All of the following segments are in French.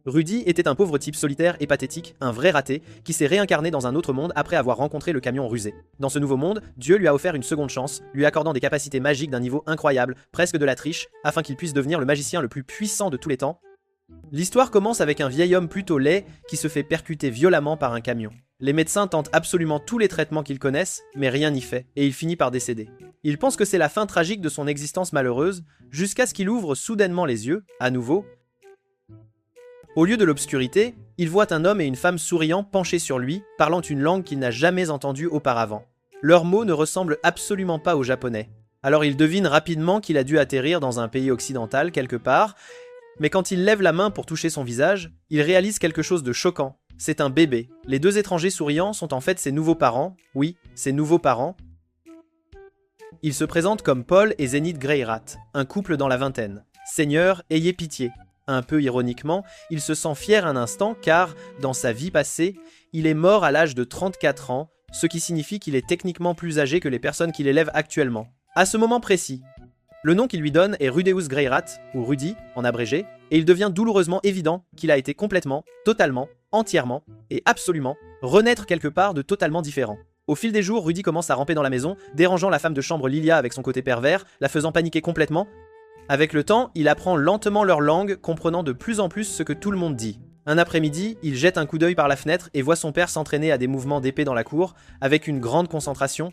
Rudy était un pauvre type solitaire et pathétique, un vrai raté, qui s'est réincarné dans un autre monde après avoir rencontré le camion rusé. Dans ce nouveau monde, Dieu lui a offert une seconde chance, lui accordant des capacités magiques d'un niveau incroyable, presque de la triche, afin qu'il puisse devenir le magicien le plus puissant de tous les temps. L'histoire commence avec un vieil homme plutôt laid qui se fait percuter violemment par un camion. Les médecins tentent absolument tous les traitements qu'ils connaissent, mais rien n'y fait, et il finit par décéder. Il pense que c'est la fin tragique de son existence malheureuse, jusqu'à ce qu'il ouvre soudainement les yeux, à nouveau. Au lieu de l'obscurité, il voit un homme et une femme souriant penchés sur lui, parlant une langue qu'il n'a jamais entendue auparavant. Leurs mots ne ressemblent absolument pas au japonais. Alors il devine rapidement qu'il a dû atterrir dans un pays occidental quelque part, mais quand il lève la main pour toucher son visage, il réalise quelque chose de choquant. C'est un bébé. Les deux étrangers souriants sont en fait ses nouveaux parents. Oui, ses nouveaux parents. Ils se présentent comme Paul et Zenith Greyrat, un couple dans la vingtaine. Seigneur, ayez pitié. Un peu ironiquement, il se sent fier un instant car, dans sa vie passée, il est mort à l'âge de 34 ans, ce qui signifie qu'il est techniquement plus âgé que les personnes qu'il élève actuellement. À ce moment précis, le nom qu'il lui donne est Rudeus Greyrat, ou Rudy, en abrégé, et il devient douloureusement évident qu'il a été complètement, totalement, entièrement, et absolument, renaître quelque part de totalement différent. Au fil des jours, Rudy commence à ramper dans la maison, dérangeant la femme de chambre Lilia avec son côté pervers, la faisant paniquer complètement. Avec le temps, il apprend lentement leur langue, comprenant de plus en plus ce que tout le monde dit. Un après-midi, il jette un coup d'œil par la fenêtre et voit son père s'entraîner à des mouvements d'épée dans la cour, avec une grande concentration.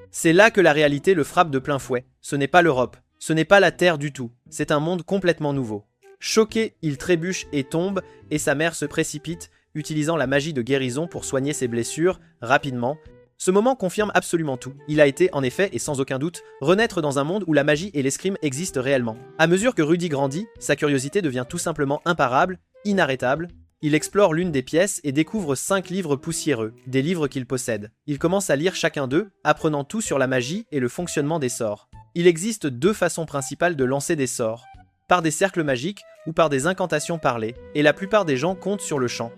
C'est là que la réalité le frappe de plein fouet. Ce n'est pas l'Europe, ce n'est pas la Terre du tout, c'est un monde complètement nouveau. Choqué, il trébuche et tombe, et sa mère se précipite, utilisant la magie de guérison pour soigner ses blessures, rapidement. Ce moment confirme absolument tout. Il a été, en effet, et sans aucun doute, renaître dans un monde où la magie et l'escrime existent réellement. À mesure que Rudy grandit, sa curiosité devient tout simplement imparable, inarrêtable. Il explore l'une des pièces et découvre 5 livres poussiéreux, des livres qu'il possède. Il commence à lire chacun d'eux, apprenant tout sur la magie et le fonctionnement des sorts. Il existe 2 façons principales de lancer des sorts, par des cercles magiques ou par des incantations parlées, et la plupart des gens comptent sur le champ.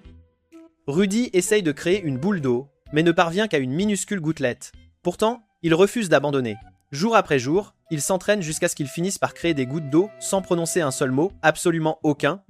Rudy essaye de créer une boule d'eau, mais ne parvient qu'à une minuscule gouttelette. Pourtant, il refuse d'abandonner. Jour après jour, il s'entraîne jusqu'à ce qu'il finisse par créer des gouttes d'eau sans prononcer un seul mot, absolument aucun.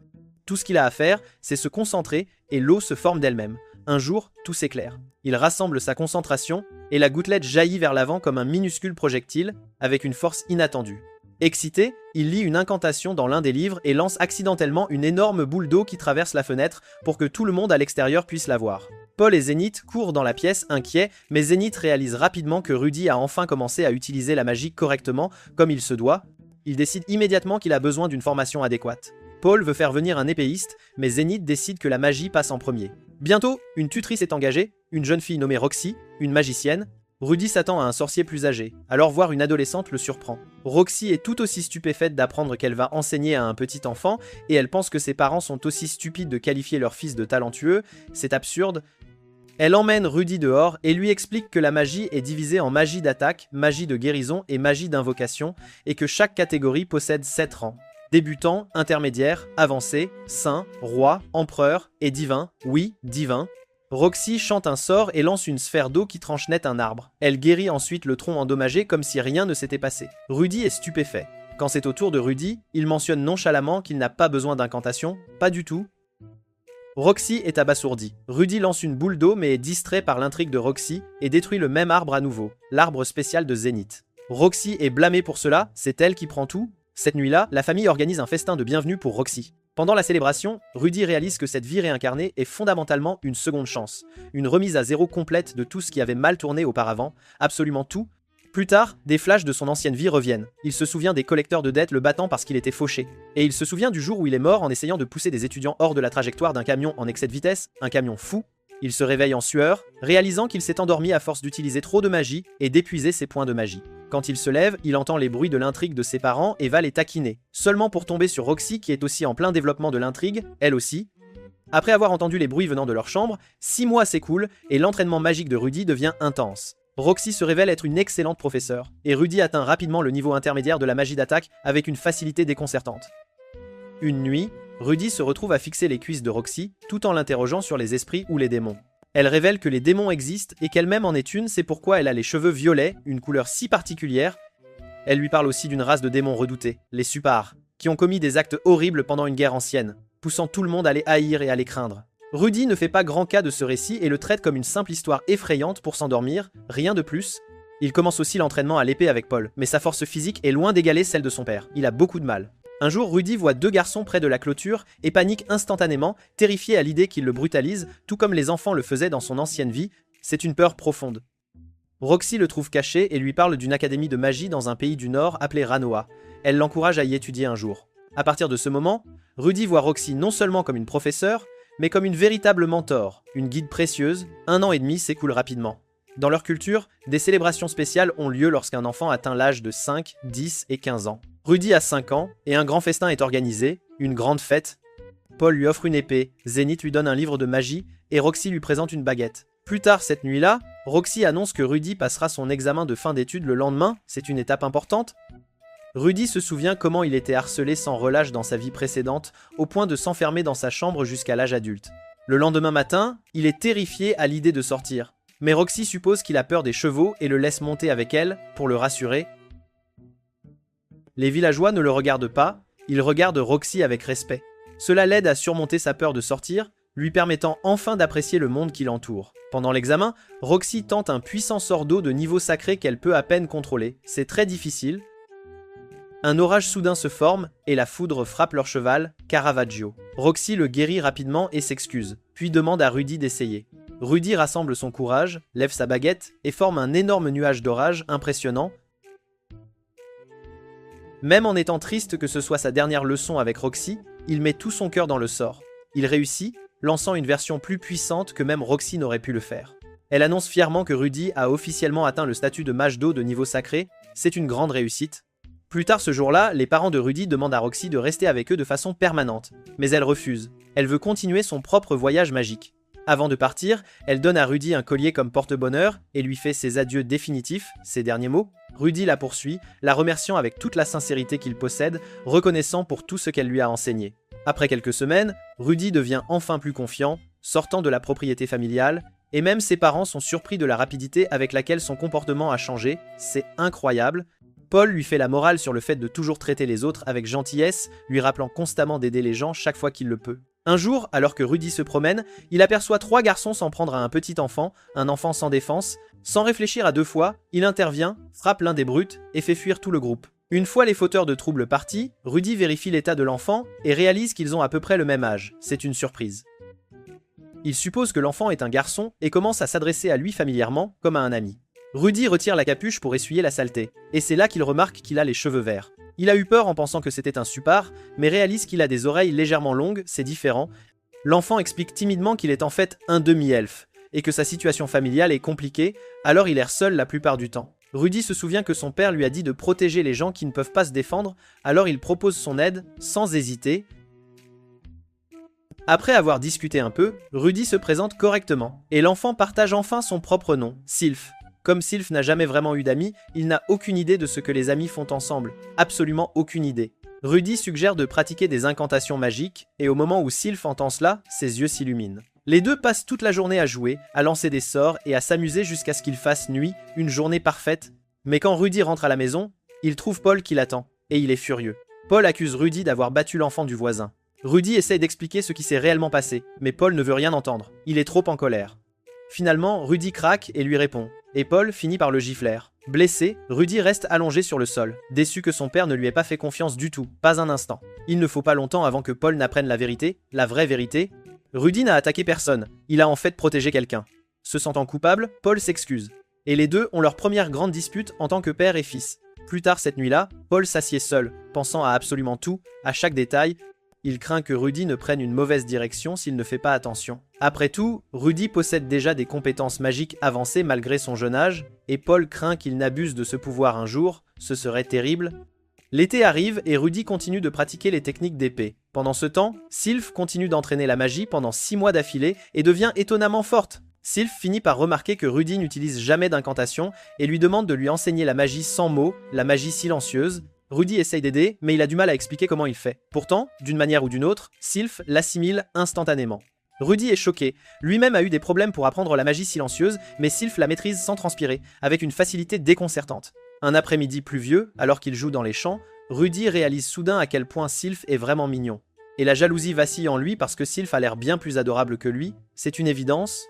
Tout ce qu'il a à faire, c'est se concentrer et l'eau se forme d'elle-même. Un jour, tout s'éclaire. Il rassemble sa concentration et la gouttelette jaillit vers l'avant comme un minuscule projectile, avec une force inattendue. Excité, il lit une incantation dans l'un des livres et lance accidentellement une énorme boule d'eau qui traverse la fenêtre pour que tout le monde à l'extérieur puisse la voir. Paul et Zenith courent dans la pièce, inquiets, mais Zenith réalise rapidement que Rudy a enfin commencé à utiliser la magie correctement, comme il se doit. Il décide immédiatement qu'il a besoin d'une formation adéquate. Paul veut faire venir un épéiste, mais Zenith décide que la magie passe en premier. Bientôt, une tutrice est engagée, une jeune fille nommée Roxy, une magicienne. Rudy s'attend à un sorcier plus âgé, alors voir une adolescente le surprend. Roxy est tout aussi stupéfaite d'apprendre qu'elle va enseigner à un petit enfant, et elle pense que ses parents sont aussi stupides de qualifier leur fils de talentueux, c'est absurde. Elle emmène Rudy dehors et lui explique que la magie est divisée en magie d'attaque, magie de guérison et magie d'invocation, et que chaque catégorie possède 7 rangs. Débutant, intermédiaire, avancé, saint, roi, empereur et divin, oui, divin. Roxy chante un sort et lance une sphère d'eau qui tranche net un arbre. Elle guérit ensuite le tronc endommagé comme si rien ne s'était passé. Rudy est stupéfait. Quand c'est au tour de Rudy, il mentionne nonchalamment qu'il n'a pas besoin d'incantation, pas du tout. Roxy est abasourdie. Rudy lance une boule d'eau mais est distrait par l'intrigue de Roxy et détruit le même arbre à nouveau, l'arbre spécial de Zenith. Roxy est blâmée pour cela, c'est elle qui prend tout. Cette nuit-là, la famille organise un festin de bienvenue pour Roxy. Pendant la célébration, Rudy réalise que cette vie réincarnée est fondamentalement une seconde chance, une remise à zéro complète de tout ce qui avait mal tourné auparavant, absolument tout. Plus tard, des flashs de son ancienne vie reviennent. Il se souvient des collecteurs de dettes le battant parce qu'il était fauché. Et il se souvient du jour où il est mort en essayant de pousser des étudiants hors de la trajectoire d'un camion en excès de vitesse, un camion fou. Il se réveille en sueur, réalisant qu'il s'est endormi à force d'utiliser trop de magie et d'épuiser ses points de magie. Quand il se lève, il entend les bruits de l'intrigue de ses parents et va les taquiner, seulement pour tomber sur Roxy qui est aussi en plein développement de l'intrigue, elle aussi. Après avoir entendu les bruits venant de leur chambre, 6 mois s'écoulent et l'entraînement magique de Rudy devient intense. Roxy se révèle être une excellente professeure, et Rudy atteint rapidement le niveau intermédiaire de la magie d'attaque avec une facilité déconcertante. Une nuit, Rudy se retrouve à fixer les cuisses de Roxy, tout en l'interrogeant sur les esprits ou les démons. Elle révèle que les démons existent et qu'elle-même en est une, c'est pourquoi elle a les cheveux violets, une couleur si particulière. Elle lui parle aussi d'une race de démons redoutés, les Supars, qui ont commis des actes horribles pendant une guerre ancienne. poussant tout le monde à les haïr et à les craindre. Rudy ne fait pas grand cas de ce récit et le traite comme une simple histoire effrayante pour s'endormir, rien de plus. Il commence aussi l'entraînement à l'épée avec Paul, mais sa force physique est loin d'égaler celle de son père. Il a beaucoup de mal. Un jour, Rudy voit deux garçons près de la clôture et panique instantanément, terrifié à l'idée qu'ils le brutalisent, tout comme les enfants le faisaient dans son ancienne vie. C'est une peur profonde. Roxy le trouve caché et lui parle d'une académie de magie dans un pays du Nord appelé Ranoa. Elle l'encourage à y étudier un jour. À partir de ce moment, Rudy voit Roxy non seulement comme une professeure, mais comme une véritable mentor, une guide précieuse. 1 an et demi s'écoule rapidement. Dans leur culture, des célébrations spéciales ont lieu lorsqu'un enfant atteint l'âge de 5, 10 et 15 ans. Rudy a 5 ans, et un grand festin est organisé, une grande fête. Paul lui offre une épée, Zénith lui donne un livre de magie, et Roxy lui présente une baguette. Plus tard cette nuit-là, Roxy annonce que Rudy passera son examen de fin d'études le lendemain, c'est une étape importante. Rudy se souvient comment il était harcelé sans relâche dans sa vie précédente, au point de s'enfermer dans sa chambre jusqu'à l'âge adulte. Le lendemain matin, il est terrifié à l'idée de sortir. Mais Roxy suppose qu'il a peur des chevaux et le laisse monter avec elle, pour le rassurer. Les villageois ne le regardent pas, ils regardent Roxy avec respect. Cela l'aide à surmonter sa peur de sortir, lui permettant enfin d'apprécier le monde qui l'entoure. Pendant l'examen, Roxy tente un puissant sort d'eau de niveau sacré qu'elle peut à peine contrôler. C'est très difficile. Un orage soudain se forme et la foudre frappe leur cheval, Caravaggio. Roxy le guérit rapidement et s'excuse, puis demande à Rudy d'essayer. Rudy rassemble son courage, lève sa baguette et forme un énorme nuage d'orage impressionnant. Même en étant triste que ce soit sa dernière leçon avec Roxy, il met tout son cœur dans le sort. Il réussit, lançant une version plus puissante que même Roxy n'aurait pu le faire. Elle annonce fièrement que Rudy a officiellement atteint le statut de mage d'eau de niveau sacré, c'est une grande réussite. Plus tard ce jour-là, les parents de Rudy demandent à Roxy de rester avec eux de façon permanente, mais elle refuse. Elle veut continuer son propre voyage magique. Avant de partir, elle donne à Rudy un collier comme porte-bonheur et lui fait ses adieux définitifs, ses derniers mots. Rudy la poursuit, la remerciant avec toute la sincérité qu'il possède, reconnaissant pour tout ce qu'elle lui a enseigné. Après quelques semaines, Rudy devient enfin plus confiant, sortant de la propriété familiale, et même ses parents sont surpris de la rapidité avec laquelle son comportement a changé, c'est incroyable. Paul lui fait la morale sur le fait de toujours traiter les autres avec gentillesse, lui rappelant constamment d'aider les gens chaque fois qu'il le peut. Un jour, alors que Rudy se promène, il aperçoit 3 garçons s'en prendre à un petit enfant, un enfant sans défense. Sans réfléchir à 2 fois, il intervient, frappe l'un des brutes et fait fuir tout le groupe. Une fois les fauteurs de troubles partis, Rudy vérifie l'état de l'enfant et réalise qu'ils ont à peu près le même âge. C'est une surprise. Il suppose que l'enfant est un garçon et commence à s'adresser à lui familièrement, comme à un ami. Rudy retire la capuche pour essuyer la saleté, et c'est là qu'il remarque qu'il a les cheveux verts. Il a eu peur en pensant que c'était un supard, mais réalise qu'il a des oreilles légèrement longues, c'est différent. L'enfant explique timidement qu'il est en fait un demi-elfe, et que sa situation familiale est compliquée, alors il erre seul la plupart du temps. Rudy se souvient que son père lui a dit de protéger les gens qui ne peuvent pas se défendre, alors il propose son aide, sans hésiter. Après avoir discuté un peu, Rudy se présente correctement, et l'enfant partage enfin son propre nom, Sylph. Comme Sylph n'a jamais vraiment eu d'amis, il n'a aucune idée de ce que les amis font ensemble, absolument aucune idée. Rudy suggère de pratiquer des incantations magiques, et au moment où Sylph entend cela, ses yeux s'illuminent. Les deux passent toute la journée à jouer, à lancer des sorts et à s'amuser jusqu'à ce qu'il fasse nuit, une journée parfaite. Mais quand Rudy rentre à la maison, il trouve Paul qui l'attend, et il est furieux. Paul accuse Rudy d'avoir battu l'enfant du voisin. Rudy essaye d'expliquer ce qui s'est réellement passé, mais Paul ne veut rien entendre, il est trop en colère. Finalement, Rudy craque et lui répond, et Paul finit par le gifler. Blessé, Rudy reste allongé sur le sol, déçu que son père ne lui ait pas fait confiance du tout, pas un instant. Il ne faut pas longtemps avant que Paul n'apprenne la vérité, la vraie vérité. Rudy n'a attaqué personne, il a en fait protégé quelqu'un. Se sentant coupable, Paul s'excuse. Et les deux ont leur première grande dispute en tant que père et fils. Plus tard cette nuit-là, Paul s'assied seul, pensant à absolument tout, à chaque détail. Il craint que Rudy ne prenne une mauvaise direction s'il ne fait pas attention. Après tout, Rudy possède déjà des compétences magiques avancées malgré son jeune âge, et Paul craint qu'il n'abuse de ce pouvoir un jour, ce serait terrible. L'été arrive et Rudy continue de pratiquer les techniques d'épée. Pendant ce temps, Sylph continue d'entraîner la magie pendant 6 mois d'affilée et devient étonnamment forte. Sylph finit par remarquer que Rudy n'utilise jamais d'incantation et lui demande de lui enseigner la magie sans mots, la magie silencieuse. Rudy essaye d'aider, mais il a du mal à expliquer comment il fait. Pourtant, d'une manière ou d'une autre, Sylph l'assimile instantanément. Rudy est choqué, lui-même a eu des problèmes pour apprendre la magie silencieuse, mais Sylph la maîtrise sans transpirer, avec une facilité déconcertante. Un après-midi pluvieux, alors qu'il joue dans les champs, Rudy réalise soudain à quel point Sylph est vraiment mignon. Et la jalousie vacille en lui parce que Sylph a l'air bien plus adorable que lui, c'est une évidence.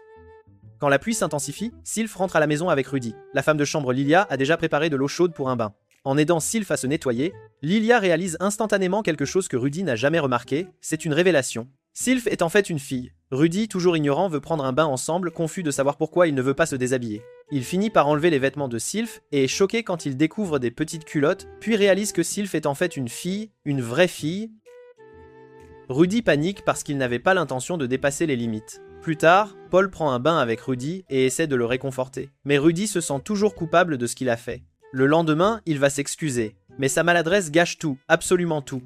Quand la pluie s'intensifie, Sylph rentre à la maison avec Rudy. La femme de chambre Lilia a déjà préparé de l'eau chaude pour un bain. En aidant Sylph à se nettoyer, Lilia réalise instantanément quelque chose que Rudy n'a jamais remarqué, c'est une révélation. Sylph est en fait une fille. Rudy, toujours ignorant, veut prendre un bain ensemble, confus de savoir pourquoi il ne veut pas se déshabiller. Il finit par enlever les vêtements de Sylph et est choqué quand il découvre des petites culottes, puis réalise que Sylph est en fait une fille, une vraie fille. Rudy panique parce qu'il n'avait pas l'intention de dépasser les limites. Plus tard, Paul prend un bain avec Rudy et essaie de le réconforter. Mais Rudy se sent toujours coupable de ce qu'il a fait. Le lendemain, il va s'excuser. Mais sa maladresse gâche tout, absolument tout.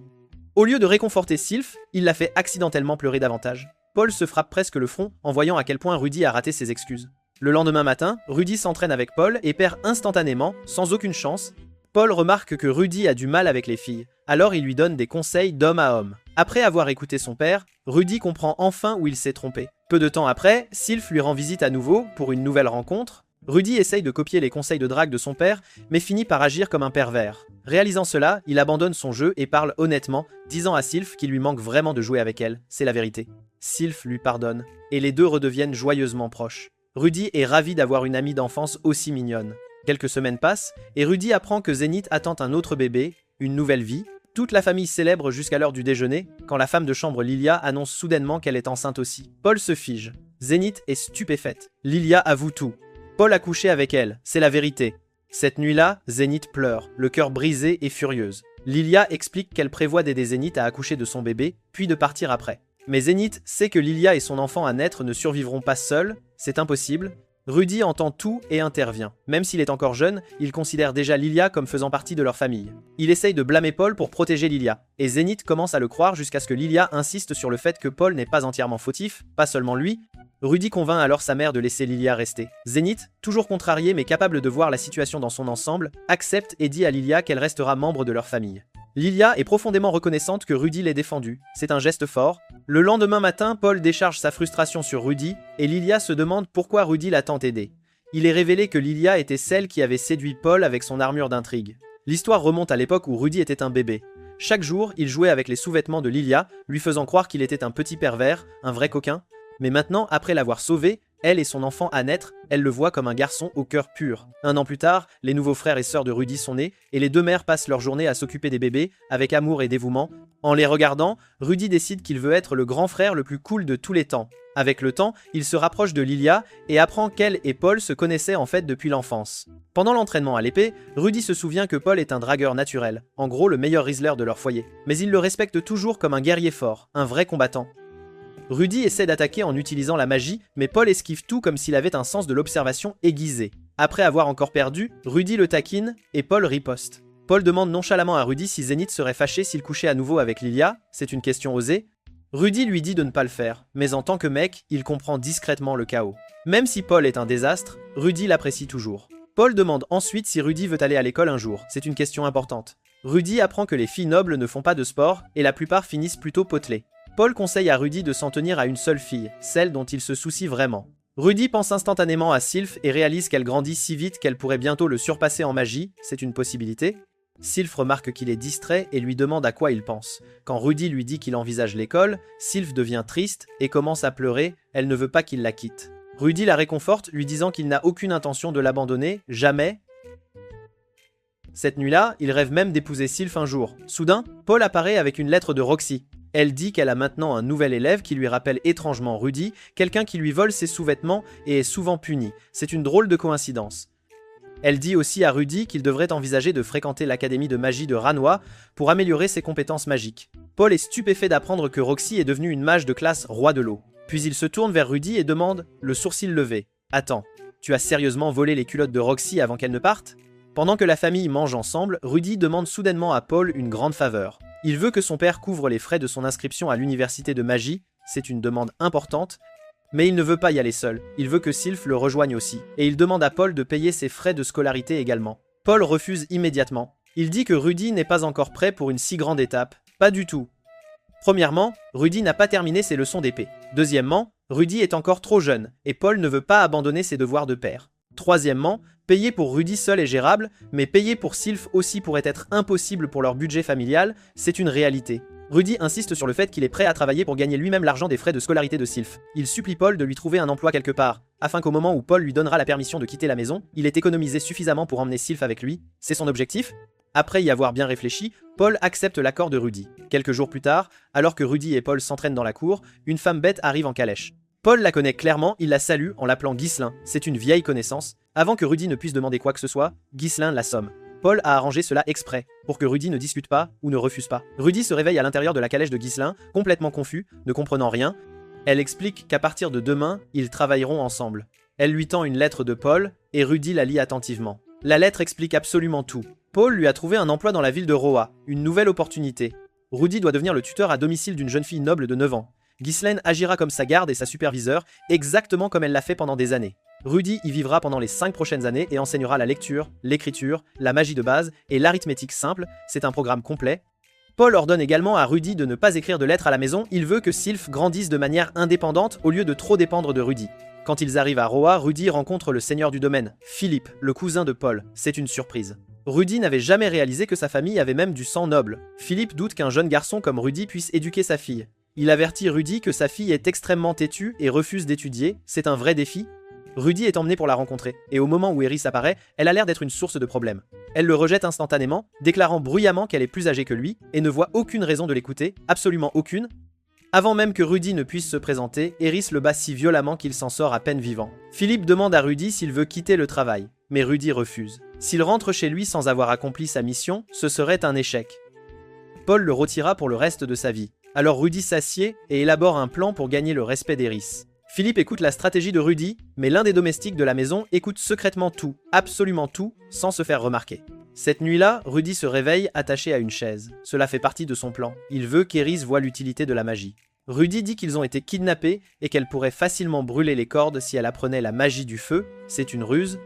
Au lieu de réconforter Sylph, il la fait accidentellement pleurer davantage. Paul se frappe presque le front en voyant à quel point Rudy a raté ses excuses. Le lendemain matin, Rudy s'entraîne avec Paul et perd instantanément, sans aucune chance. Paul remarque que Rudy a du mal avec les filles, alors il lui donne des conseils d'homme à homme. Après avoir écouté son père, Rudy comprend enfin où il s'est trompé. Peu de temps après, Sylph lui rend visite à nouveau pour une nouvelle rencontre. Rudy essaye de copier les conseils de drague de son père, mais finit par agir comme un pervers. Réalisant cela, il abandonne son jeu et parle honnêtement, disant à Sylph qu'il lui manque vraiment de jouer avec elle, c'est la vérité. Sylph lui pardonne, et les deux redeviennent joyeusement proches. Rudy est ravi d'avoir une amie d'enfance aussi mignonne. Quelques semaines passent, et Rudy apprend que Zénith attend un autre bébé, une nouvelle vie. Toute la famille célèbre jusqu'à l'heure du déjeuner, quand la femme de chambre Lilia annonce soudainement qu'elle est enceinte aussi. Paul se fige. Zénith est stupéfaite. Lilia avoue tout. Paul a couché avec elle, c'est la vérité. Cette nuit-là, Zénith pleure, le cœur brisé et furieuse. Lilia explique qu'elle prévoit d'aider Zénith à accoucher de son bébé, puis de partir après. Mais Zénith sait que Lilia et son enfant à naître ne survivront pas seuls, c'est impossible. Rudy entend tout et intervient. Même s'il est encore jeune, il considère déjà Lilia comme faisant partie de leur famille. Il essaye de blâmer Paul pour protéger Lilia, et Zénith commence à le croire jusqu'à ce que Lilia insiste sur le fait que Paul n'est pas entièrement fautif, pas seulement lui. Rudy convainc alors sa mère de laisser Lilia rester. Zénith, toujours contrarié mais capable de voir la situation dans son ensemble, accepte et dit à Lilia qu'elle restera membre de leur famille. Lilia est profondément reconnaissante que Rudy l'ait défendue. C'est un geste fort. Le lendemain matin, Paul décharge sa frustration sur Rudy, et Lilia se demande pourquoi Rudy l'a tant aidé. Il est révélé que Lilia était celle qui avait séduit Paul avec son armure d'intrigue. L'histoire remonte à l'époque où Rudy était un bébé. Chaque jour, il jouait avec les sous-vêtements de Lilia, lui faisant croire qu'il était un petit pervers, un vrai coquin. Mais maintenant, après l'avoir sauvé, elle et son enfant à naître, elle le voit comme un garçon au cœur pur. Un an plus tard, les nouveaux frères et sœurs de Rudy sont nés, et les deux mères passent leur journée à s'occuper des bébés, avec amour et dévouement. En les regardant, Rudy décide qu'il veut être le grand frère le plus cool de tous les temps. Avec le temps, il se rapproche de Lilia, et apprend qu'elle et Paul se connaissaient en fait depuis l'enfance. Pendant l'entraînement à l'épée, Rudy se souvient que Paul est un dragueur naturel, en gros le meilleur Rizzler de leur foyer. Mais il le respecte toujours comme un guerrier fort, un vrai combattant. Rudy essaie d'attaquer en utilisant la magie, mais Paul esquive tout comme s'il avait un sens de l'observation aiguisé. Après avoir encore perdu, Rudy le taquine et Paul riposte. Paul demande nonchalamment à Rudy si Zénith serait fâché s'il couchait à nouveau avec Lilia, c'est une question osée. Rudy lui dit de ne pas le faire, mais en tant que mec, il comprend discrètement le chaos. Même si Paul est un désastre, Rudy l'apprécie toujours. Paul demande ensuite si Rudy veut aller à l'école un jour, c'est une question importante. Rudy apprend que les filles nobles ne font pas de sport, et la plupart finissent plutôt potelées. Paul conseille à Rudy de s'en tenir à une seule fille, celle dont il se soucie vraiment. Rudy pense instantanément à Sylph et réalise qu'elle grandit si vite qu'elle pourrait bientôt le surpasser en magie, c'est une possibilité. Sylph remarque qu'il est distrait et lui demande à quoi il pense. Quand Rudy lui dit qu'il envisage l'école, Sylph devient triste et commence à pleurer, elle ne veut pas qu'il la quitte. Rudy la réconforte, lui disant qu'il n'a aucune intention de l'abandonner, jamais. Cette nuit-là, il rêve même d'épouser Sylph un jour. Soudain, Paul apparaît avec une lettre de Roxy. Elle dit qu'elle a maintenant un nouvel élève qui lui rappelle étrangement Rudy, quelqu'un qui lui vole ses sous-vêtements et est souvent puni. C'est une drôle de coïncidence. Elle dit aussi à Rudy qu'il devrait envisager de fréquenter l'académie de magie de Rannois pour améliorer ses compétences magiques. Paul est stupéfait d'apprendre que Roxy est devenue une mage de classe roi de l'eau. Puis il se tourne vers Rudy et demande, le sourcil levé. « Attends, tu as sérieusement volé les culottes de Roxy avant qu'elle ne parte ?» Pendant que la famille mange ensemble, Rudy demande soudainement à Paul une grande faveur. Il veut que son père couvre les frais de son inscription à l'université de magie, c'est une demande importante, mais il ne veut pas y aller seul, il veut que Sylph le rejoigne aussi, et il demande à Paul de payer ses frais de scolarité également. Paul refuse immédiatement. Il dit que Rudy n'est pas encore prêt pour une si grande étape. Pas du tout. Premièrement, Rudy n'a pas terminé ses leçons d'épée. Deuxièmement, Rudy est encore trop jeune, et Paul ne veut pas abandonner ses devoirs de père. Troisièmement, payer pour Rudy seul est gérable, mais payer pour Sylph aussi pourrait être impossible pour leur budget familial, c'est une réalité. Rudy insiste sur le fait qu'il est prêt à travailler pour gagner lui-même l'argent des frais de scolarité de Sylph. Il supplie Paul de lui trouver un emploi quelque part, afin qu'au moment où Paul lui donnera la permission de quitter la maison, il ait économisé suffisamment pour emmener Sylph avec lui. C'est son objectif. Après y avoir bien réfléchi, Paul accepte l'accord de Rudy. Quelques jours plus tard, alors que Rudy et Paul s'entraînent dans la cour, une femme bête arrive en calèche. Paul la connaît clairement, il la salue en l'appelant Ghislain. C'est une vieille connaissance. Avant que Rudy ne puisse demander quoi que ce soit, Ghislain l'assomme. Paul a arrangé cela exprès, pour que Rudy ne discute pas ou ne refuse pas. Rudy se réveille à l'intérieur de la calèche de Ghislain, complètement confus, ne comprenant rien. Elle explique qu'à partir de demain, ils travailleront ensemble. Elle lui tend une lettre de Paul, et Rudy la lit attentivement. La lettre explique absolument tout. Paul lui a trouvé un emploi dans la ville de Roa, une nouvelle opportunité. Rudy doit devenir le tuteur à domicile d'une jeune fille noble de 9 ans. Ghislaine agira comme sa garde et sa superviseure, exactement comme elle l'a fait pendant des années. Rudy y vivra pendant les 5 prochaines années et enseignera la lecture, l'écriture, la magie de base et l'arithmétique simple. C'est un programme complet. Paul ordonne également à Rudy de ne pas écrire de lettres à la maison, il veut que Sylph grandisse de manière indépendante au lieu de trop dépendre de Rudy. Quand ils arrivent à Roa, Rudy rencontre le seigneur du domaine, Philippe, le cousin de Paul. C'est une surprise. Rudy n'avait jamais réalisé que sa famille avait même du sang noble. Philippe doute qu'un jeune garçon comme Rudy puisse éduquer sa fille. Il avertit Rudy que sa fille est extrêmement têtue et refuse d'étudier, c'est un vrai défi. Rudy est emmené pour la rencontrer, et au moment où Eris apparaît, elle a l'air d'être une source de problèmes. Elle le rejette instantanément, déclarant bruyamment qu'elle est plus âgée que lui, et ne voit aucune raison de l'écouter, absolument aucune. Avant même que Rudy ne puisse se présenter, Eris le bat si violemment qu'il s'en sort à peine vivant. Philippe demande à Rudy s'il veut quitter le travail, mais Rudy refuse. S'il rentre chez lui sans avoir accompli sa mission, ce serait un échec. Paul le retira pour le reste de sa vie. Alors Rudy s'assied et élabore un plan pour gagner le respect d'Eris. Philippe écoute la stratégie de Rudy, mais l'un des domestiques de la maison écoute secrètement tout, absolument tout, sans se faire remarquer. Cette nuit-là, Rudy se réveille attaché à une chaise. Cela fait partie de son plan. Il veut qu'Eris voie l'utilité de la magie. Rudy dit qu'ils ont été kidnappés et qu'elle pourrait facilement brûler les cordes si elle apprenait la magie du feu. C'est une ruse.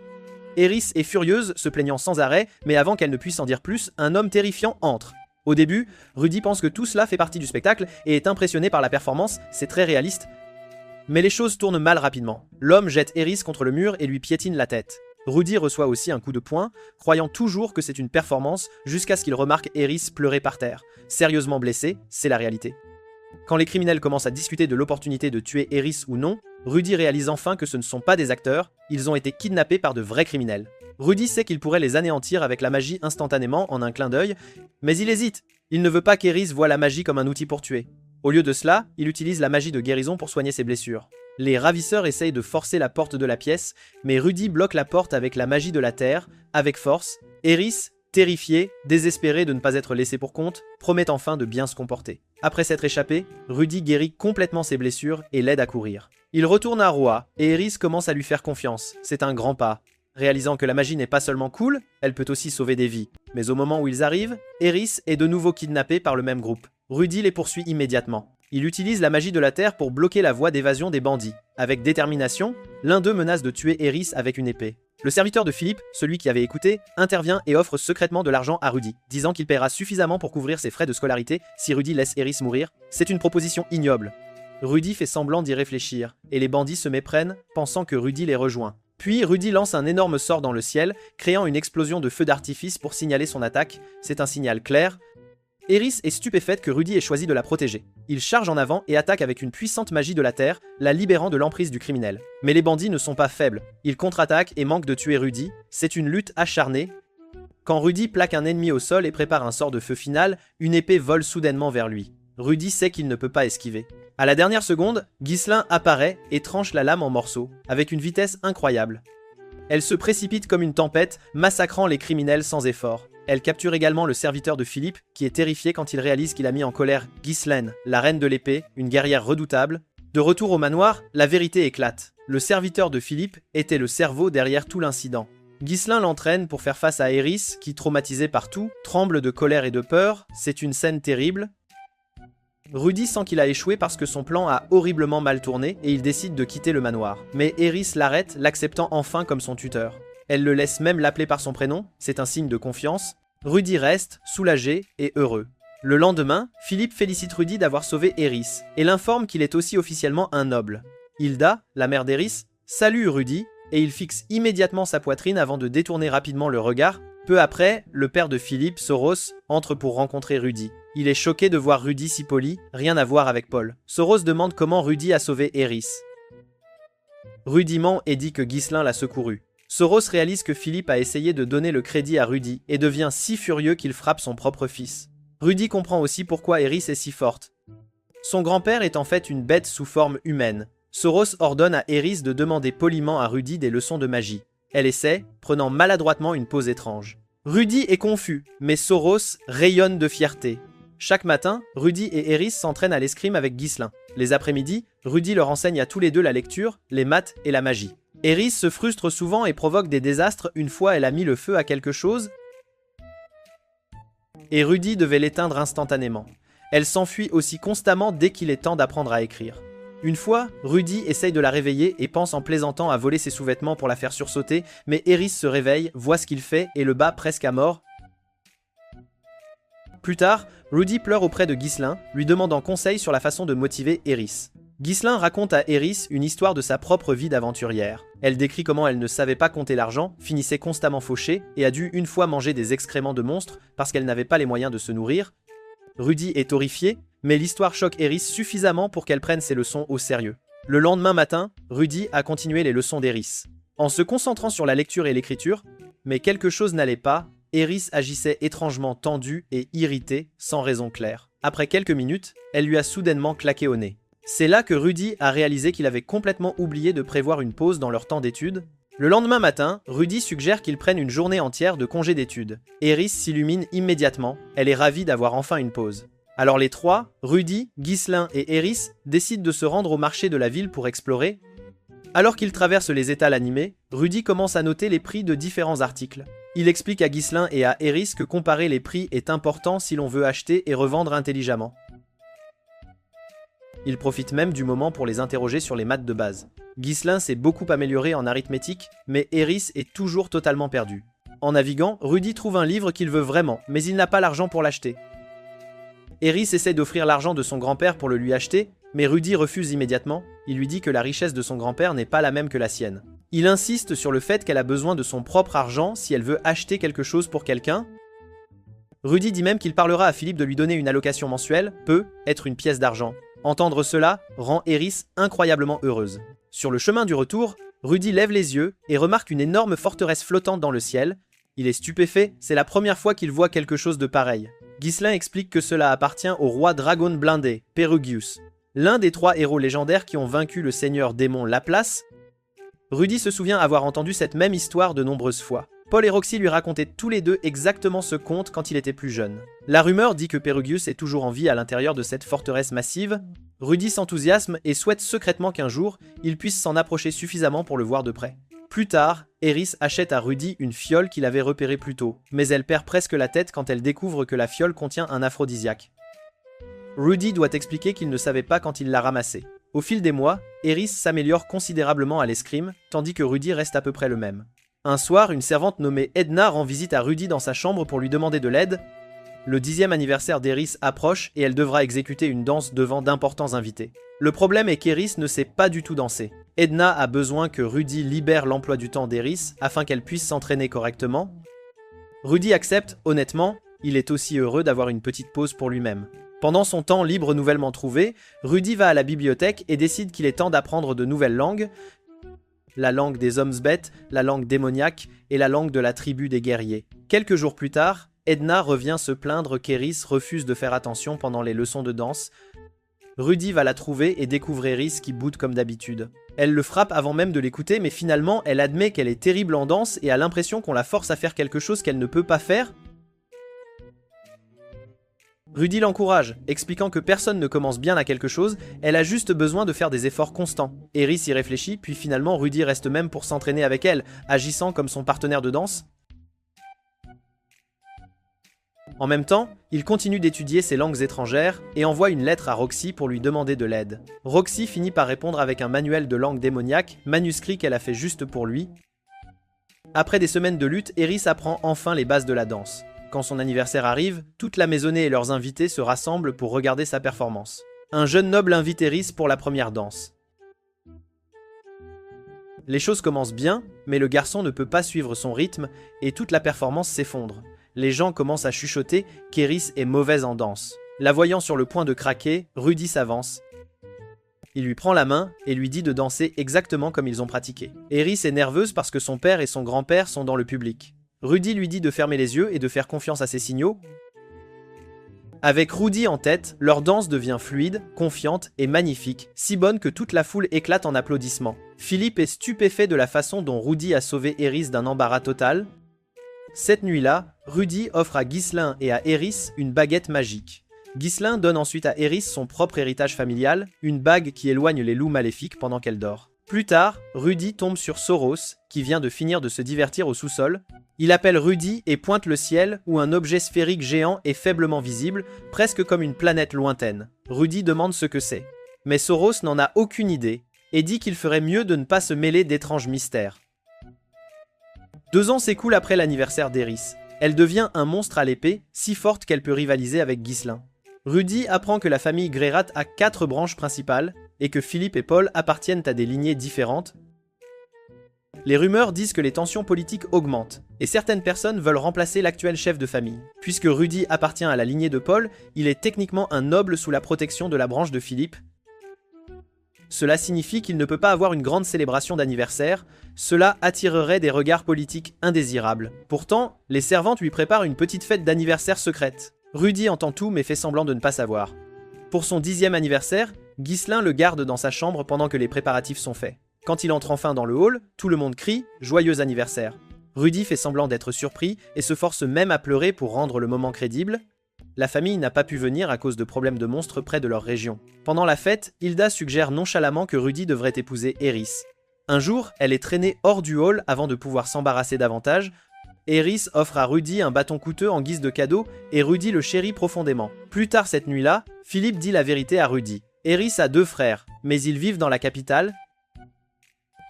Eris est furieuse, se plaignant sans arrêt, mais avant qu'elle ne puisse en dire plus, un homme terrifiant entre. Au début, Rudy pense que tout cela fait partie du spectacle et est impressionné par la performance, c'est très réaliste. Mais les choses tournent mal rapidement. L'homme jette Eris contre le mur et lui piétine la tête. Rudy reçoit aussi un coup de poing, croyant toujours que c'est une performance, jusqu'à ce qu'il remarque Eris pleurer par terre. Sérieusement blessé, c'est la réalité. Quand les criminels commencent à discuter de l'opportunité de tuer Eris ou non, Rudy réalise enfin que ce ne sont pas des acteurs, ils ont été kidnappés par de vrais criminels. Rudy sait qu'il pourrait les anéantir avec la magie instantanément en un clin d'œil, mais il hésite. Il ne veut pas qu'Eris voie la magie comme un outil pour tuer. Au lieu de cela, il utilise la magie de guérison pour soigner ses blessures. Les ravisseurs essayent de forcer la porte de la pièce, mais Rudy bloque la porte avec la magie de la terre, avec force. Eris, terrifié, désespéré de ne pas être laissé pour compte, promet enfin de bien se comporter. Après s'être échappé, Rudy guérit complètement ses blessures et l'aide à courir. Il retourne à Roa, et Eris commence à lui faire confiance. C'est un grand pas. Réalisant que la magie n'est pas seulement cool, elle peut aussi sauver des vies. Mais au moment où ils arrivent, Eris est de nouveau kidnappé par le même groupe. Rudy les poursuit immédiatement. Il utilise la magie de la terre pour bloquer la voie d'évasion des bandits. Avec détermination, l'un d'eux menace de tuer Eris avec une épée. Le serviteur de Philippe, celui qui avait écouté, intervient et offre secrètement de l'argent à Rudy, disant qu'il paiera suffisamment pour couvrir ses frais de scolarité si Rudy laisse Eris mourir. C'est une proposition ignoble. Rudy fait semblant d'y réfléchir, et les bandits se méprennent, pensant que Rudy les rejoint. Puis Rudy lance un énorme sort dans le ciel, créant une explosion de feux d'artifice pour signaler son attaque. C'est un signal clair. Eris est stupéfaite que Rudy ait choisi de la protéger. Il charge en avant et attaque avec une puissante magie de la terre, la libérant de l'emprise du criminel. Mais les bandits ne sont pas faibles. Ils contre-attaquent et manquent de tuer Rudy. C'est une lutte acharnée. Quand Rudy plaque un ennemi au sol et prépare un sort de feu final, une épée vole soudainement vers lui. Rudy sait qu'il ne peut pas esquiver. À la dernière seconde, Ghislain apparaît et tranche la lame en morceaux, avec une vitesse incroyable. Elle se précipite comme une tempête, massacrant les criminels sans effort. Elle capture également le serviteur de Philippe, qui est terrifié quand il réalise qu'il a mis en colère Ghislaine, la reine de l'épée, une guerrière redoutable. De retour au manoir, la vérité éclate. Le serviteur de Philippe était le cerveau derrière tout l'incident. Ghislain l'entraîne pour faire face à Eris, qui, traumatisé par tout, tremble de colère et de peur. C'est une scène terrible. Rudy sent qu'il a échoué parce que son plan a horriblement mal tourné et il décide de quitter le manoir. Mais Eris l'arrête, l'acceptant enfin comme son tuteur. Elle le laisse même l'appeler par son prénom, c'est un signe de confiance. Rudy reste, soulagé et heureux. Le lendemain, Philippe félicite Rudy d'avoir sauvé Eris et l'informe qu'il est aussi officiellement un noble. Hilda, la mère d'Eris, salue Rudy et il fixe immédiatement sa poitrine avant de détourner rapidement le regard. Peu après, le père de Philippe, Soros, entre pour rencontrer Rudy. Il est choqué de voir Rudy si poli, rien à voir avec Paul. Soros demande comment Rudy a sauvé Eris. Rudy ment et dit que Ghislain l'a secouru. Soros réalise que Philippe a essayé de donner le crédit à Rudy et devient si furieux qu'il frappe son propre fils. Rudy comprend aussi pourquoi Eris est si forte. Son grand-père est en fait une bête sous forme humaine. Soros ordonne à Eris de demander poliment à Rudy des leçons de magie. Elle essaie, prenant maladroitement une pose étrange. Rudy est confus, mais Soros rayonne de fierté. Chaque matin, Rudy et Eris s'entraînent à l'escrime avec Ghislain. Les après-midi, Rudy leur enseigne à tous les deux la lecture, les maths et la magie. Eris se frustre souvent et provoque des désastres une fois elle a mis le feu à quelque chose et Rudy devait l'éteindre instantanément. Elle s'enfuit aussi constamment dès qu'il est temps d'apprendre à écrire. Une fois, Rudy essaye de la réveiller et pense en plaisantant à voler ses sous-vêtements pour la faire sursauter, mais Eris se réveille, voit ce qu'il fait et le bat presque à mort. Plus tard, Rudy pleure auprès de Ghislain, lui demandant conseil sur la façon de motiver Eris. Ghislain raconte à Eris une histoire de sa propre vie d'aventurière. Elle décrit comment elle ne savait pas compter l'argent, finissait constamment fauchée et a dû une fois manger des excréments de monstres parce qu'elle n'avait pas les moyens de se nourrir. Rudy est horrifié, mais l'histoire choque Eris suffisamment pour qu'elle prenne ses leçons au sérieux. Le lendemain matin, Rudy a continué les leçons d'Eris. En se concentrant sur la lecture et l'écriture, mais quelque chose n'allait pas, Eris agissait étrangement tendue et irritée, sans raison claire. Après quelques minutes, elle lui a soudainement claqué au nez. C'est là que Rudy a réalisé qu'il avait complètement oublié de prévoir une pause dans leur temps d'études. Le lendemain matin, Rudy suggère qu'ils prennent une journée entière de congé d'études. Eris s'illumine immédiatement, elle est ravie d'avoir enfin une pause. Alors les trois, Rudy, Ghislain et Eris, décident de se rendre au marché de la ville pour explorer. Alors qu'ils traversent les étals animés, Rudy commence à noter les prix de différents articles. Il explique à Ghislain et à Eris que comparer les prix est important si l'on veut acheter et revendre intelligemment. Il profite même du moment pour les interroger sur les maths de base. Ghislain s'est beaucoup amélioré en arithmétique, mais Eris est toujours totalement perdu. En naviguant, Rudy trouve un livre qu'il veut vraiment, mais il n'a pas l'argent pour l'acheter. Eris essaie d'offrir l'argent de son grand-père pour le lui acheter, mais Rudy refuse immédiatement. Il lui dit que la richesse de son grand-père n'est pas la même que la sienne. Il insiste sur le fait qu'elle a besoin de son propre argent si elle veut acheter quelque chose pour quelqu'un. Rudy dit même qu'il parlera à Philippe de lui donner une allocation mensuelle, peut être une pièce d'argent. Entendre cela rend Eris incroyablement heureuse. Sur le chemin du retour, Rudy lève les yeux et remarque une énorme forteresse flottante dans le ciel. Il est stupéfait, c'est la première fois qu'il voit quelque chose de pareil. Ghislain explique que cela appartient au roi dragon blindé, Perugius, l'un des 3 héros légendaires qui ont vaincu le seigneur démon Laplace. Rudy se souvient avoir entendu cette même histoire de nombreuses fois. Paul et Roxy lui racontaient tous les deux exactement ce conte quand il était plus jeune. La rumeur dit que Perugius est toujours en vie à l'intérieur de cette forteresse massive. Rudy s'enthousiasme et souhaite secrètement qu'un jour, il puisse s'en approcher suffisamment pour le voir de près. Plus tard, Eris achète à Rudy une fiole qu'il avait repérée plus tôt, mais elle perd presque la tête quand elle découvre que la fiole contient un aphrodisiaque. Rudy doit expliquer qu'il ne savait pas quand il l'a ramassée. Au fil des mois, Eris s'améliore considérablement à l'escrime, tandis que Rudy reste à peu près le même. Un soir, une servante nommée Edna rend visite à Rudy dans sa chambre pour lui demander de l'aide. Le 10e anniversaire d'Eris approche et elle devra exécuter une danse devant d'importants invités. Le problème est qu'Eris ne sait pas du tout danser. Edna a besoin que Rudy libère l'emploi du temps d'Eris afin qu'elle puisse s'entraîner correctement. Rudy accepte, honnêtement, il est aussi heureux d'avoir une petite pause pour lui-même. Pendant son temps libre nouvellement trouvé, Rudy va à la bibliothèque et décide qu'il est temps d'apprendre de nouvelles langues. La langue des hommes bêtes, la langue démoniaque et la langue de la tribu des guerriers. Quelques jours plus tard, Edna revient se plaindre qu'Eris refuse de faire attention pendant les leçons de danse. Rudy va la trouver et découvre Eris qui boude comme d'habitude. Elle le frappe avant même de l'écouter, mais finalement, elle admet qu'elle est terrible en danse et a l'impression qu'on la force à faire quelque chose qu'elle ne peut pas faire. Rudy l'encourage, expliquant que personne ne commence bien à quelque chose, elle a juste besoin de faire des efforts constants. Eris y réfléchit, puis finalement Rudy reste même pour s'entraîner avec elle, agissant comme son partenaire de danse. En même temps, il continue d'étudier ses langues étrangères et envoie une lettre à Roxy pour lui demander de l'aide. Roxy finit par répondre avec un manuel de langue démoniaque, manuscrit qu'elle a fait juste pour lui. Après des semaines de lutte, Eris apprend enfin les bases de la danse. Quand son anniversaire arrive, toute la maisonnée et leurs invités se rassemblent pour regarder sa performance. Un jeune noble invite Eris pour la première danse. Les choses commencent bien, mais le garçon ne peut pas suivre son rythme et toute la performance s'effondre. Les gens commencent à chuchoter qu'Eris est mauvaise en danse. La voyant sur le point de craquer, Rudy s'avance. Il lui prend la main et lui dit de danser exactement comme ils ont pratiqué. Eris est nerveuse parce que son père et son grand-père sont dans le public. Rudy lui dit de fermer les yeux et de faire confiance à ses signaux. Avec Rudy en tête, leur danse devient fluide, confiante et magnifique, si bonne que toute la foule éclate en applaudissements. Philippe est stupéfait de la façon dont Rudy a sauvé Eris d'un embarras total. Cette nuit-là, Rudy offre à Ghislain et à Eris une baguette magique. Ghislain donne ensuite à Eris son propre héritage familial, une bague qui éloigne les loups maléfiques pendant qu'elle dort. Plus tard, Rudy tombe sur Soros, qui vient de finir de se divertir au sous-sol. Il appelle Rudy et pointe le ciel, où un objet sphérique géant est faiblement visible, presque comme une planète lointaine. Rudy demande ce que c'est. Mais Soros n'en a aucune idée, et dit qu'il ferait mieux de ne pas se mêler d'étranges mystères. 2 ans s'écoulent après l'anniversaire d'Eris. Elle devient un monstre à l'épée, si forte qu'elle peut rivaliser avec Ghislain. Rudy apprend que la famille Greyrat a 4 branches principales, et que Philippe et Paul appartiennent à des lignées différentes. Les rumeurs disent que les tensions politiques augmentent, et certaines personnes veulent remplacer l'actuel chef de famille. Puisque Rudy appartient à la lignée de Paul, il est techniquement un noble sous la protection de la branche de Philippe. Cela signifie qu'il ne peut pas avoir une grande célébration d'anniversaire, cela attirerait des regards politiques indésirables. Pourtant, les servantes lui préparent une petite fête d'anniversaire secrète. Rudy entend tout mais fait semblant de ne pas savoir. Pour son 10e anniversaire, Ghislain le garde dans sa chambre pendant que les préparatifs sont faits. Quand il entre enfin dans le hall, tout le monde crie « Joyeux anniversaire ». Rudy fait semblant d'être surpris et se force même à pleurer pour rendre le moment crédible. La famille n'a pas pu venir à cause de problèmes de monstres près de leur région. Pendant la fête, Hilda suggère nonchalamment que Rudy devrait épouser Eris. Un jour, elle est traînée hors du hall avant de pouvoir s'embarrasser davantage. Eris offre à Rudy un bâton coûteux en guise de cadeau et Rudy le chérit profondément. Plus tard cette nuit-là, Philippe dit la vérité à Rudy. Eris a 2 frères, mais ils vivent dans la capitale.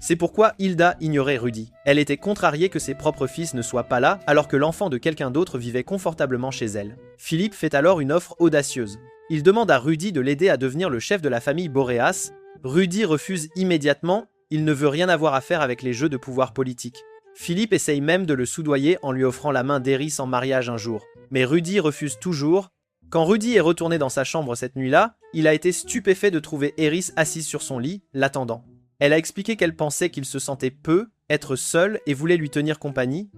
C'est pourquoi Hilda ignorait Rudy. Elle était contrariée que ses propres fils ne soient pas là, alors que l'enfant de quelqu'un d'autre vivait confortablement chez elle. Philippe fait alors une offre audacieuse. Il demande à Rudy de l'aider à devenir le chef de la famille Boréas. Rudy refuse immédiatement, il ne veut rien avoir à faire avec les jeux de pouvoir politique. Philippe essaye même de le soudoyer en lui offrant la main d'Eris en mariage un jour. Mais Rudy refuse toujours. Quand Rudy est retourné dans sa chambre cette nuit-là, il a été stupéfait de trouver Eris assise sur son lit, l'attendant. Elle a expliqué qu'elle pensait qu'il se sentait peu, être seul et voulait lui tenir compagnie.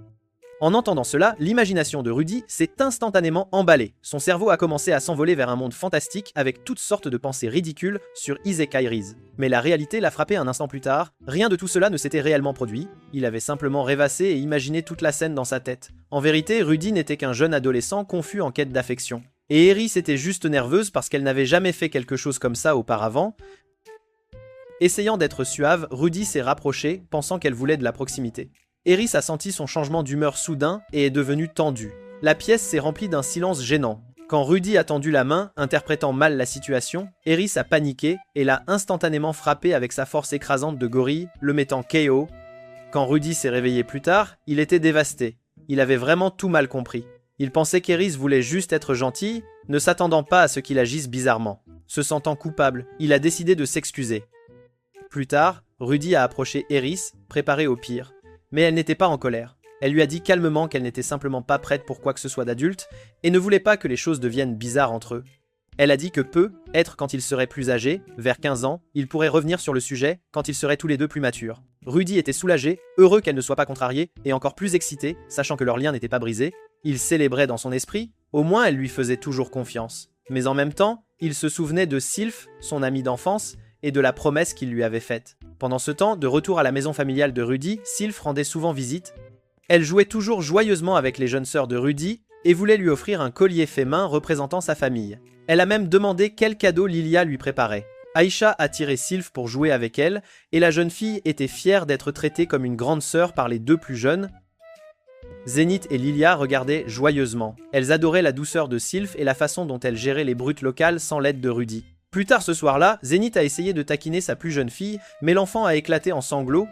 En entendant cela, l'imagination de Rudy s'est instantanément emballée. Son cerveau a commencé à s'envoler vers un monde fantastique avec toutes sortes de pensées ridicules sur Isekai Riz. Mais la réalité l'a frappé un instant plus tard. Rien de tout cela ne s'était réellement produit. Il avait simplement rêvassé et imaginé toute la scène dans sa tête. En vérité, Rudy n'était qu'un jeune adolescent confus en quête d'affection. Et Eris était juste nerveuse parce qu'elle n'avait jamais fait quelque chose comme ça auparavant. Essayant d'être suave, Rudy s'est rapproché, pensant qu'elle voulait de la proximité. Eris a senti son changement d'humeur soudain et est devenu tendu. La pièce s'est remplie d'un silence gênant. Quand Rudy a tendu la main, interprétant mal la situation, Eris a paniqué et l'a instantanément frappé avec sa force écrasante de gorille, le mettant KO. Quand Rudy s'est réveillé plus tard, il était dévasté. Il avait vraiment tout mal compris. Il pensait qu'Eris voulait juste être gentille, ne s'attendant pas à ce qu'il agisse bizarrement. Se sentant coupable, il a décidé de s'excuser. Plus tard, Rudy a approché Eris, préparée au pire. Mais elle n'était pas en colère. Elle lui a dit calmement qu'elle n'était simplement pas prête pour quoi que ce soit d'adulte et ne voulait pas que les choses deviennent bizarres entre eux. Elle a dit que peut-être quand ils seraient plus âgés, vers 15 ans, ils pourraient revenir sur le sujet quand ils seraient tous les deux plus matures. Rudy était soulagé, heureux qu'elle ne soit pas contrariée et encore plus excité, sachant que leur lien n'était pas brisé. Il célébrait dans son esprit, au moins elle lui faisait toujours confiance. Mais en même temps, il se souvenait de Sylph, son ami d'enfance, et de la promesse qu'il lui avait faite. Pendant ce temps, de retour à la maison familiale de Rudy, Sylph rendait souvent visite. Elle jouait toujours joyeusement avec les jeunes sœurs de Rudy et voulait lui offrir un collier fait main représentant sa famille. Elle a même demandé quel cadeau Lilia lui préparait. Aïcha a tiré Sylph pour jouer avec elle et la jeune fille était fière d'être traitée comme une grande sœur par les 2 plus jeunes. Zénith et Lilia regardaient joyeusement. Elles adoraient la douceur de Sylph et la façon dont elle gérait les brutes locales sans l'aide de Rudy. Plus tard ce soir-là, Zénith a essayé de taquiner sa plus jeune fille, mais l'enfant a éclaté en sanglots.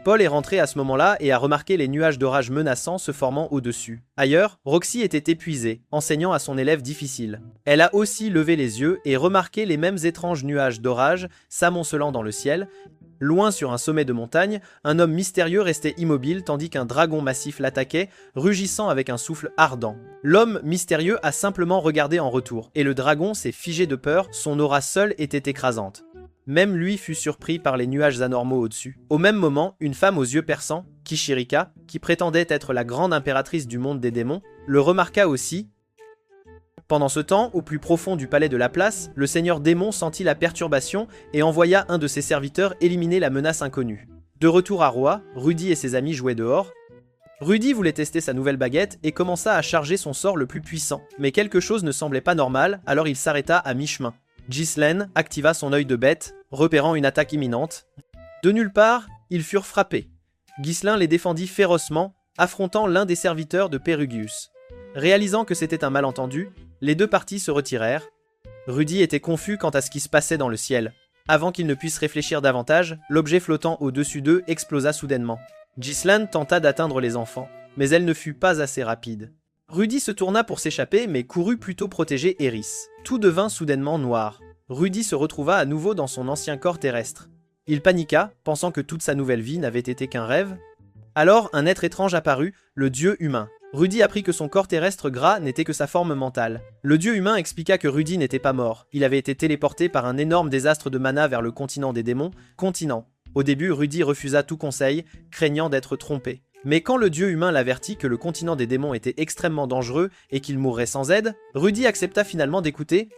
Paul est rentré à ce moment-là et a remarqué les nuages d'orage menaçants se formant au-dessus. Ailleurs, Roxy était épuisée, enseignant à son élève difficile. Elle a aussi levé les yeux et remarqué les mêmes étranges nuages d'orage s'amoncelant dans le ciel. Loin sur un sommet de montagne, un homme mystérieux restait immobile tandis qu'un dragon massif l'attaquait, rugissant avec un souffle ardent. L'homme mystérieux a simplement regardé en retour, et le dragon s'est figé de peur, son aura seule était écrasante. Même lui fut surpris par les nuages anormaux au-dessus. Au même moment, une femme aux yeux perçants, Kishirika, qui prétendait être la grande impératrice du monde des démons, le remarqua aussi. Pendant ce temps, au plus profond du palais de la place, le seigneur démon sentit la perturbation et envoya un de ses serviteurs éliminer la menace inconnue. De retour à Roa, Rudy et ses amis jouaient dehors. Rudy voulait tester sa nouvelle baguette et commença à charger son sort le plus puissant. Mais quelque chose ne semblait pas normal, alors il s'arrêta à mi-chemin. Ghislaine activa son œil de bête, repérant une attaque imminente. De nulle part, ils furent frappés. Ghislain les défendit férocement, affrontant l'un des serviteurs de Perugius. Réalisant que c'était un malentendu, les deux parties se retirèrent. Rudy était confus quant à ce qui se passait dans le ciel. Avant qu'il ne puisse réfléchir davantage, l'objet flottant au-dessus d'eux explosa soudainement. Ghislaine tenta d'atteindre les enfants, mais elle ne fut pas assez rapide. Rudy se tourna pour s'échapper, mais courut plutôt protéger Eris. Tout devint soudainement noir. Rudy se retrouva à nouveau dans son ancien corps terrestre. Il paniqua, pensant que toute sa nouvelle vie n'avait été qu'un rêve. Alors, un être étrange apparut, le dieu humain. Rudy apprit que son corps terrestre gras n'était que sa forme mentale. Le dieu humain expliqua que Rudy n'était pas mort. Il avait été téléporté par un énorme désastre de mana vers le continent des démons, continent. Au début, Rudy refusa tout conseil, craignant d'être trompé. Mais quand le dieu humain l'avertit que le continent des démons était extrêmement dangereux et qu'il mourrait sans aide, Rudy accepta finalement d'écouter.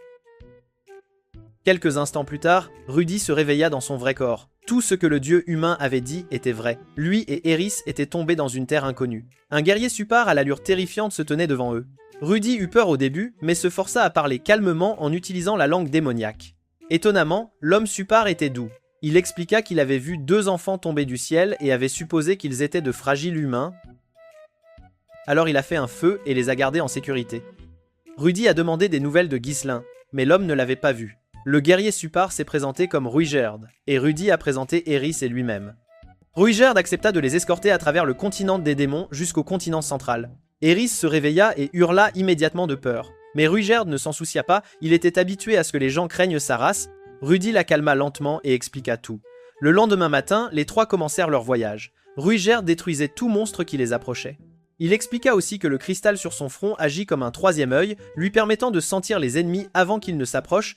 Quelques instants plus tard, Rudy se réveilla dans son vrai corps. Tout ce que le dieu humain avait dit était vrai. Lui et Eris étaient tombés dans une terre inconnue. Un guerrier supar à l'allure terrifiante se tenait devant eux. Rudy eut peur au début, mais se força à parler calmement en utilisant la langue démoniaque. Étonnamment, l'homme supar était doux. Il expliqua qu'il avait vu 2 enfants tomber du ciel et avait supposé qu'ils étaient de fragiles humains. Alors il a fait un feu et les a gardés en sécurité. Rudy a demandé des nouvelles de Ghislain, mais l'homme ne l'avait pas vu. Le guerrier supar s'est présenté comme Ruigerd, et Rudy a présenté Eris et lui-même. Ruigerd accepta de les escorter à travers le continent des démons jusqu'au continent central. Eris se réveilla et hurla immédiatement de peur. Mais Ruigerd ne s'en soucia pas, il était habitué à ce que les gens craignent sa race. Rudy la calma lentement et expliqua tout. Le lendemain matin, les 3 commencèrent leur voyage. Ruigerd détruisait tout monstre qui les approchait. Il expliqua aussi que le cristal sur son front agit comme un 3e œil, lui permettant de sentir les ennemis avant qu'ils ne s'approchent.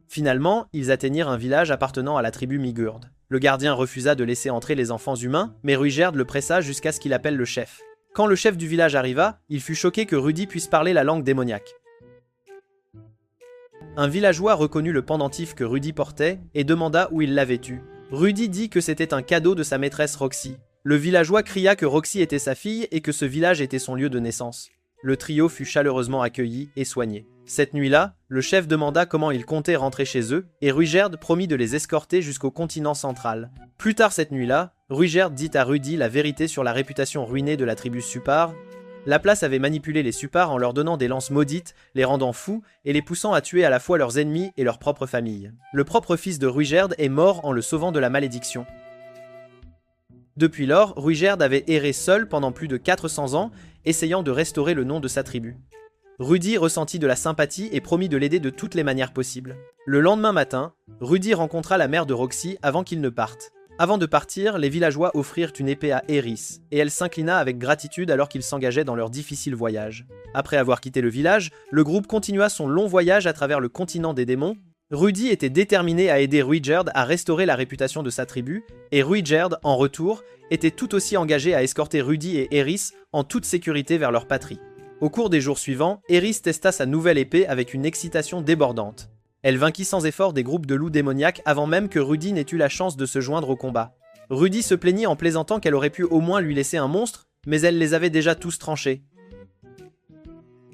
Finalement, ils atteignirent un village appartenant à la tribu Migurd. Le gardien refusa de laisser entrer les enfants humains, mais Ruigerd le pressa jusqu'à ce qu'il appelle le chef. Quand le chef du village arriva, il fut choqué que Rudy puisse parler la langue démoniaque. Un villageois reconnut le pendentif que Rudy portait et demanda où il l'avait eu. Rudy dit que c'était un cadeau de sa maîtresse Roxy. Le villageois cria que Roxy était sa fille et que ce village était son lieu de naissance. Le trio fut chaleureusement accueilli et soigné. Cette nuit-là, le chef demanda comment ils comptaient rentrer chez eux, et Ruigerd promit de les escorter jusqu'au continent central. Plus tard cette nuit-là, Ruigerd dit à Rudy la vérité sur la réputation ruinée de la tribu Supar. La place avait manipulé les Supars en leur donnant des lances maudites, les rendant fous, et les poussant à tuer à la fois leurs ennemis et leur propre famille. Le propre fils de Ruigerd est mort en le sauvant de la malédiction. Depuis lors, Ruigerd avait erré seul pendant plus de 400 ans, essayant de restaurer le nom de sa tribu. Rudy ressentit de la sympathie et promit de l'aider de toutes les manières possibles. Le lendemain matin, Rudy rencontra la mère de Roxy avant qu'ils ne partent. Avant de partir, les villageois offrirent une épée à Eris, et elle s'inclina avec gratitude alors qu'ils s'engageaient dans leur difficile voyage. Après avoir quitté le village, le groupe continua son long voyage à travers le continent des démons. Rudy était déterminé à aider Ruigerd à restaurer la réputation de sa tribu, et Ruigerd, en retour, était tout aussi engagé à escorter Rudy et Eris en toute sécurité vers leur patrie. Au cours des jours suivants, Eris testa sa nouvelle épée avec une excitation débordante. Elle vainquit sans effort des groupes de loups démoniaques avant même que Rudy n'ait eu la chance de se joindre au combat. Rudy se plaignit en plaisantant qu'elle aurait pu au moins lui laisser un monstre, mais elle les avait déjà tous tranchés.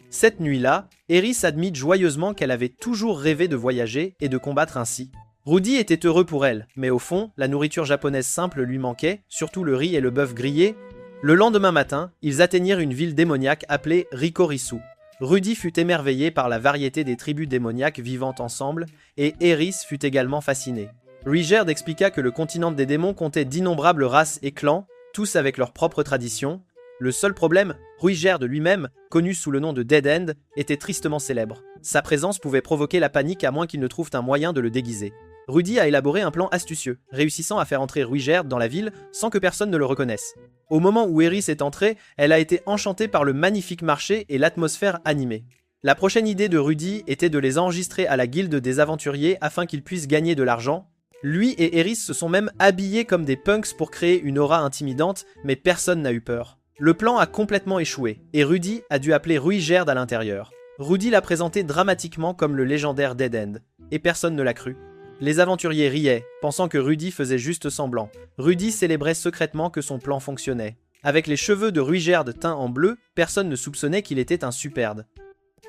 Cette nuit-là, Eris admit joyeusement qu'elle avait toujours rêvé de voyager et de combattre ainsi. Rudy était heureux pour elle, mais au fond, la nourriture japonaise simple lui manquait, surtout le riz et le bœuf grillé. Le lendemain matin, ils atteignirent une ville démoniaque appelée Rikorisu. Rudy fut émerveillé par la variété des tribus démoniaques vivant ensemble, et Eris fut également fasciné. Ruygerd expliqua que le continent des démons comptait d'innombrables races et clans, tous avec leurs propres traditions. Le seul problème, Ruygerd lui-même, connu sous le nom de Dead End, était tristement célèbre. Sa présence pouvait provoquer la panique à moins qu'ils ne trouvent un moyen de le déguiser. Rudy a élaboré un plan astucieux, réussissant à faire entrer Ruygerd dans la ville sans que personne ne le reconnaisse. Au moment où Eris est entrée, elle a été enchantée par le magnifique marché et l'atmosphère animée. La prochaine idée de Rudy était de les enregistrer à la guilde des aventuriers afin qu'ils puissent gagner de l'argent. Lui et Eris se sont même habillés comme des punks pour créer une aura intimidante, mais personne n'a eu peur. Le plan a complètement échoué, et Rudy a dû appeler Ruygerd à l'intérieur. Rudy l'a présenté dramatiquement comme le légendaire Dead End, et personne ne l'a cru. Les aventuriers riaient, pensant que Rudy faisait juste semblant. Rudy célébrait secrètement que son plan fonctionnait. Avec les cheveux de Ruygerd teints en bleu, personne ne soupçonnait qu'il était un superbe.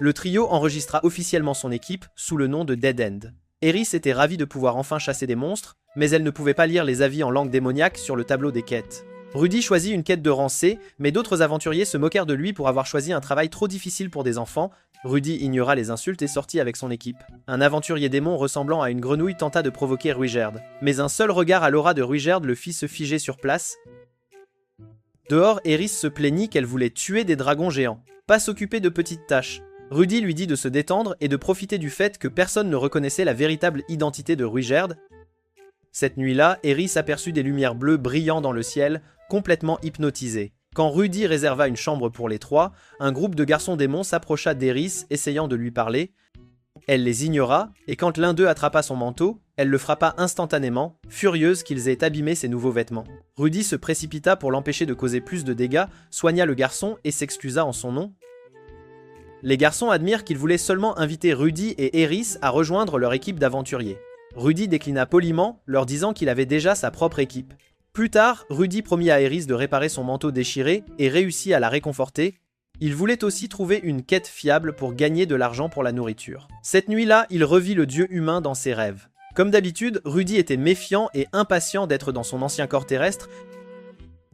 Le trio enregistra officiellement son équipe sous le nom de Dead End. Eris était ravie de pouvoir enfin chasser des monstres, mais elle ne pouvait pas lire les avis en langue démoniaque sur le tableau des quêtes. Rudy choisit une quête de rang C, mais d'autres aventuriers se moquèrent de lui pour avoir choisi un travail trop difficile pour des enfants. Rudy ignora les insultes et sortit avec son équipe. Un aventurier démon ressemblant à une grenouille tenta de provoquer Ruygerd, mais un seul regard à l'aura de Ruygerd le fit se figer sur place. Dehors, Eris se plaignit qu'elle voulait tuer des dragons géants, pas s'occuper de petites tâches. Rudy lui dit de se détendre et de profiter du fait que personne ne reconnaissait la véritable identité de Ruygerd. Cette nuit-là, Eris aperçut des lumières bleues brillant dans le ciel, complètement hypnotisé. Quand Rudy réserva une chambre pour les trois, un groupe de garçons démons s'approcha d'Eris, essayant de lui parler. Elle les ignora, et quand l'un d'eux attrapa son manteau, elle le frappa instantanément, furieuse qu'ils aient abîmé ses nouveaux vêtements. Rudy se précipita pour l'empêcher de causer plus de dégâts, soigna le garçon et s'excusa en son nom. Les garçons admirent qu'il voulait seulement inviter Rudy et Eris à rejoindre leur équipe d'aventuriers. Rudy déclina poliment, leur disant qu'il avait déjà sa propre équipe. Plus tard, Rudy promit à Eris de réparer son manteau déchiré et réussit à la réconforter. Il voulait aussi trouver une quête fiable pour gagner de l'argent pour la nourriture. Cette nuit-là, il revit le dieu humain dans ses rêves. Comme d'habitude, Rudy était méfiant et impatient d'être dans son ancien corps terrestre.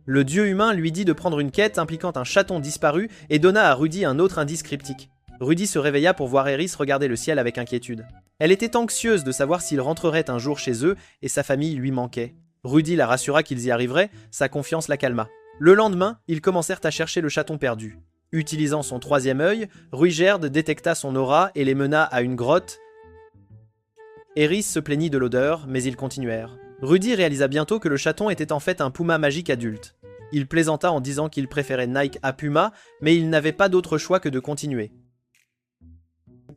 Le dieu humain lui dit de prendre une quête impliquant un chaton disparu et donna à Rudy un autre indice cryptique. Rudy se réveilla pour voir Eris regarder le ciel avec inquiétude. Elle était anxieuse de savoir s'il rentrerait un jour chez eux et sa famille lui manquait. Rudy la rassura qu'ils y arriveraient, sa confiance la calma. Le lendemain, ils commencèrent à chercher le chaton perdu. Utilisant son troisième œil, Ruygerd détecta son aura et les mena à une grotte. Eris se plaignit de l'odeur, mais ils continuèrent. Rudy réalisa bientôt que le chaton était en fait un puma magique adulte. Il plaisanta en disant qu'il préférait Nike à Puma, mais il n'avait pas d'autre choix que de continuer.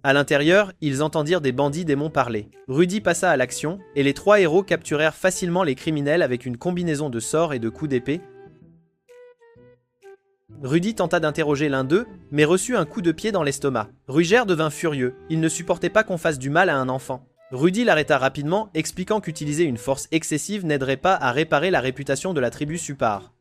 À l'intérieur, ils entendirent des bandits démons parler. Rudy passa à l'action, et les trois héros capturèrent facilement les criminels avec une combinaison de sorts et de coups d'épée. Rudy tenta d'interroger l'un d'eux, mais reçut un coup de pied dans l'estomac. Ruygerd devint furieux, il ne supportait pas qu'on fasse du mal à un enfant. Rudy l'arrêta rapidement, expliquant qu'utiliser une force excessive n'aiderait pas à réparer la réputation de la tribu Supar.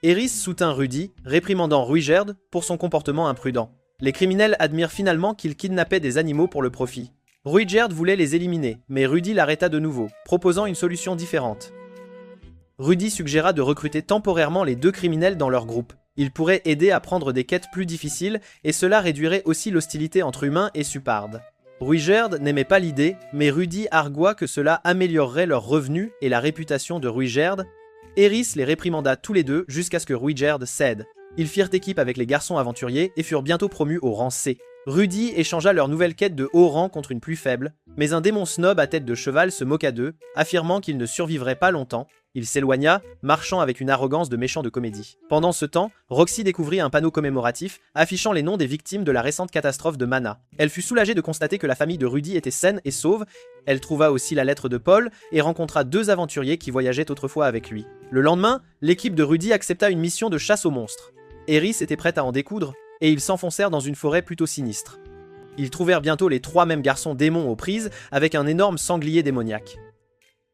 Eris soutint Rudy, réprimandant Ruygerd pour son comportement imprudent. Les criminels admirent finalement qu'il kidnappait des animaux pour le profit. Ruygerd voulait les éliminer, mais Rudy l'arrêta de nouveau, proposant une solution différente. Rudy suggéra de recruter temporairement les deux criminels dans leur groupe. Ils pourraient aider à prendre des quêtes plus difficiles, et cela réduirait aussi l'hostilité entre humains et Supardes. Ruygerd n'aimait pas l'idée, mais Rudy argua que cela améliorerait leurs revenus et la réputation de Ruygerd. Eris les réprimanda tous les deux jusqu'à ce que Ruygerd cède. Ils firent équipe avec les garçons aventuriers et furent bientôt promus au rang C. Rudy échangea leur nouvelle quête de haut rang contre une plus faible, mais un démon snob à tête de cheval se moqua d'eux, affirmant qu'ils ne survivraient pas longtemps. Il s'éloigna, marchant avec une arrogance de méchant de comédie. Pendant ce temps, Roxy découvrit un panneau commémoratif affichant les noms des victimes de la récente catastrophe de Mana. Elle fut soulagée de constater que la famille de Rudy était saine et sauve. Elle trouva aussi la lettre de Paul et rencontra deux aventuriers qui voyageaient autrefois avec lui. Le lendemain, l'équipe de Rudy accepta une mission de chasse aux monstres. Eris était prête à en découdre, et ils s'enfoncèrent dans une forêt plutôt sinistre. Ils trouvèrent bientôt les trois mêmes garçons démons aux prises, avec un énorme sanglier démoniaque.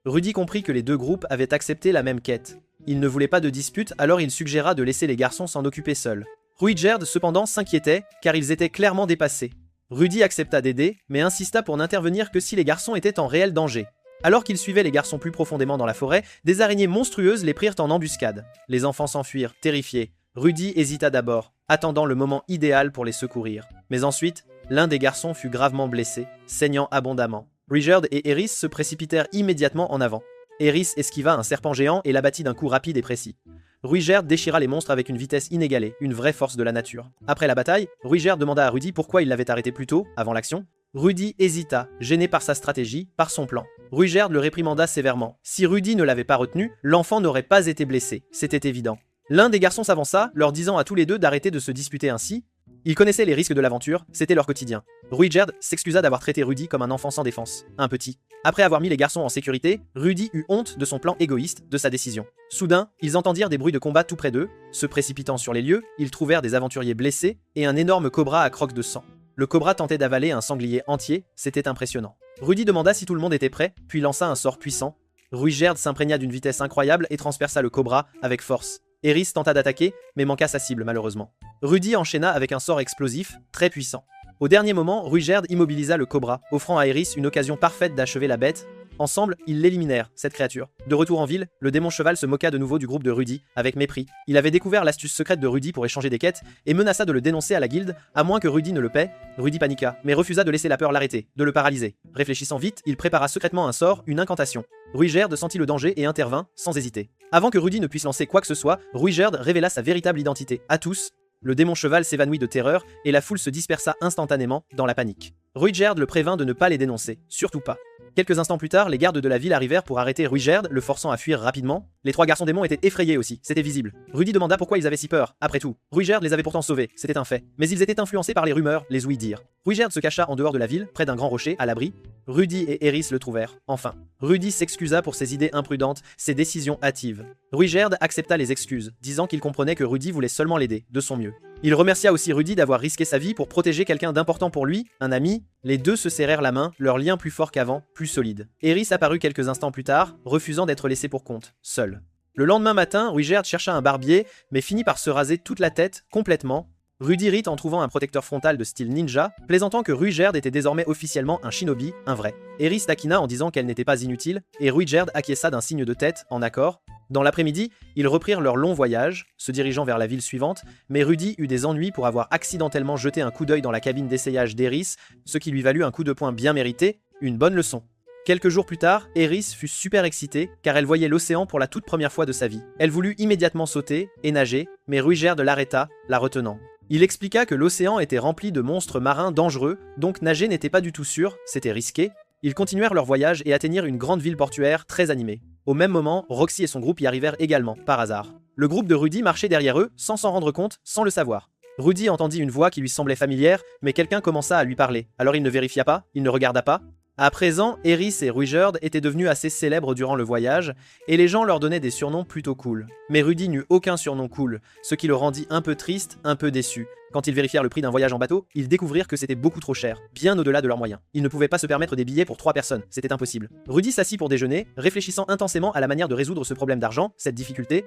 Rudy comprit que les deux groupes avaient accepté la même quête. Il ne voulait pas de dispute, alors il suggéra de laisser les garçons s'en occuper seuls. Ruygerd cependant s'inquiétait, car ils étaient clairement dépassés. Rudy accepta d'aider, mais insista pour n'intervenir que si les garçons étaient en réel danger. Alors qu'ils suivaient les garçons plus profondément dans la forêt, des araignées monstrueuses les prirent en embuscade. Les enfants s'enfuirent, terrifiés. Rudy hésita d'abord, attendant le moment idéal pour les secourir. Mais ensuite, l'un des garçons fut gravement blessé, saignant abondamment. Ruijerd et Eris se précipitèrent immédiatement en avant. Eris esquiva un serpent géant et l'abattit d'un coup rapide et précis. Ruijerd déchira les monstres avec une vitesse inégalée, une vraie force de la nature. Après la bataille, Ruijerd demanda à Rudy pourquoi il l'avait arrêté plus tôt, avant l'action. Rudy hésita, gêné par sa stratégie, par son plan. Ruijerd le réprimanda sévèrement. Si Rudy ne l'avait pas retenu, l'enfant n'aurait pas été blessé, c'était évident. L'un des garçons s'avança, leur disant à tous les deux d'arrêter de se disputer ainsi. Ils connaissaient les risques de l'aventure, c'était leur quotidien. Ruijerd s'excusa d'avoir traité Rudy comme un enfant sans défense, un petit. Après avoir mis les garçons en sécurité, Rudy eut honte de son plan égoïste, de sa décision. Soudain, ils entendirent des bruits de combat tout près d'eux. Se précipitant sur les lieux, ils trouvèrent des aventuriers blessés et un énorme cobra à croque de sang. Le cobra tentait d'avaler un sanglier entier, c'était impressionnant. Rudy demanda si tout le monde était prêt, puis lança un sort puissant. Ruijerd s'imprégna d'une vitesse incroyable et transperça le cobra avec force. Eris tenta d'attaquer, mais manqua sa cible malheureusement. Rudy enchaîna avec un sort explosif, très puissant. Au dernier moment, Ruijerd immobilisa le cobra, offrant à Eris une occasion parfaite d'achever la bête. Ensemble, ils l'éliminèrent, cette créature. De retour en ville, le démon cheval se moqua de nouveau du groupe de Rudy, avec mépris. Il avait découvert l'astuce secrète de Rudy pour échanger des quêtes, et menaça de le dénoncer à la guilde, à moins que Rudy ne le paie. Rudy paniqua, mais refusa de laisser la peur l'arrêter, de le paralyser. Réfléchissant vite, il prépara secrètement un sort, une incantation. Ruijerd sentit le danger et intervint, sans hésiter. Avant que Rudy ne puisse lancer quoi que ce soit, Ruijerd révéla sa véritable identité, à tous. Le démon cheval s'évanouit de terreur, et la foule se dispersa instantanément, dans la panique. Ruijerd le prévint de ne pas les dénoncer, surtout pas. Quelques instants plus tard, les gardes de la ville arrivèrent pour arrêter Ruijerd, le forçant à fuir rapidement. Les trois garçons démons étaient effrayés aussi, c'était visible. Rudy demanda pourquoi ils avaient si peur. Après tout, Ruijerd les avait pourtant sauvés, c'était un fait. Mais ils étaient influencés par les rumeurs, les ouïs-dire. Ruijerd se cacha en dehors de la ville, près d'un grand rocher, à l'abri. Rudy et Eris le trouvèrent, enfin. Rudy s'excusa pour ses idées imprudentes, ses décisions hâtives. Ruijerd accepta les excuses, disant qu'il comprenait que Rudy voulait seulement l'aider, de son mieux. Il remercia aussi Rudy d'avoir risqué sa vie pour protéger quelqu'un d'important pour lui, un ami. Les deux se serrèrent la main, leur lien plus fort qu'avant, plus solide. Eris apparut quelques instants plus tard, refusant d'être laissé pour compte, seul. Le lendemain matin, Ruijerd chercha un barbier, mais finit par se raser toute la tête, complètement. Rudy rit en trouvant un protecteur frontal de style ninja, plaisantant que Ruijerd était désormais officiellement un shinobi, un vrai. Eris taquina en disant qu'elle n'était pas inutile, et Ruijerd acquiesça d'un signe de tête, en accord. Dans l'après-midi, ils reprirent leur long voyage, se dirigeant vers la ville suivante, mais Rudy eut des ennuis pour avoir accidentellement jeté un coup d'œil dans la cabine d'essayage d'Eris, ce qui lui valut un coup de poing bien mérité, une bonne leçon. Quelques jours plus tard, Eris fut super excitée car elle voyait l'océan pour la toute première fois de sa vie. Elle voulut immédiatement sauter et nager, mais Ruijerd l'arrêta, la retenant. Il expliqua que l'océan était rempli de monstres marins dangereux, donc nager n'était pas du tout sûr, c'était risqué. Ils continuèrent leur voyage et atteignirent une grande ville portuaire très animée. Au même moment, Roxy et son groupe y arrivèrent également, par hasard. Le groupe de Rudy marchait derrière eux, sans s'en rendre compte, sans le savoir. Rudy entendit une voix qui lui semblait familière, mais quelqu'un commença à lui parler. Alors il ne vérifia pas, il ne regarda pas. À présent, Eris et Ruijerd étaient devenus assez célèbres durant le voyage, et les gens leur donnaient des surnoms plutôt cool. Mais Rudy n'eut aucun surnom cool, ce qui le rendit un peu triste, un peu déçu. Quand ils vérifièrent le prix d'un voyage en bateau, ils découvrirent que c'était beaucoup trop cher, bien au-delà de leurs moyens. Ils ne pouvaient pas se permettre des billets pour 3 personnes, c'était impossible. Rudy s'assit pour déjeuner, réfléchissant intensément à la manière de résoudre ce problème d'argent, cette difficulté.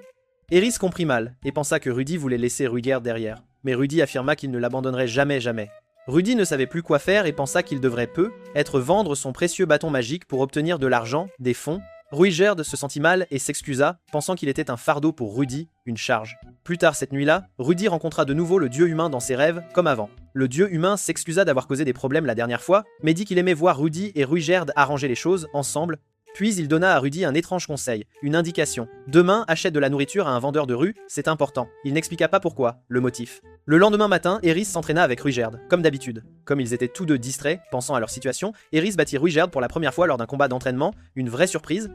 Eris comprit mal, et pensa que Rudy voulait laisser Ruijerd derrière. Mais Rudy affirma qu'il ne l'abandonnerait jamais jamais. Rudy ne savait plus quoi faire et pensa qu'il devrait vendre son précieux bâton magique pour obtenir de l'argent, des fonds. Ruijerd se sentit mal et s'excusa, pensant qu'il était un fardeau pour Rudy, une charge. Plus tard cette nuit-là, Rudy rencontra de nouveau le dieu humain dans ses rêves, comme avant. Le dieu humain s'excusa d'avoir causé des problèmes la dernière fois, mais dit qu'il aimait voir Rudy et Ruijerd arranger les choses, ensemble. Puis il donna à Rudy un étrange conseil, une indication. Demain, achète de la nourriture à un vendeur de rue, c'est important. Il n'expliqua pas pourquoi, le motif. Le lendemain matin, Eris s'entraîna avec Ruijerd, comme d'habitude. Comme ils étaient tous deux distraits, pensant à leur situation, Eris battit Ruijerd pour la première fois lors d'un combat d'entraînement, une vraie surprise.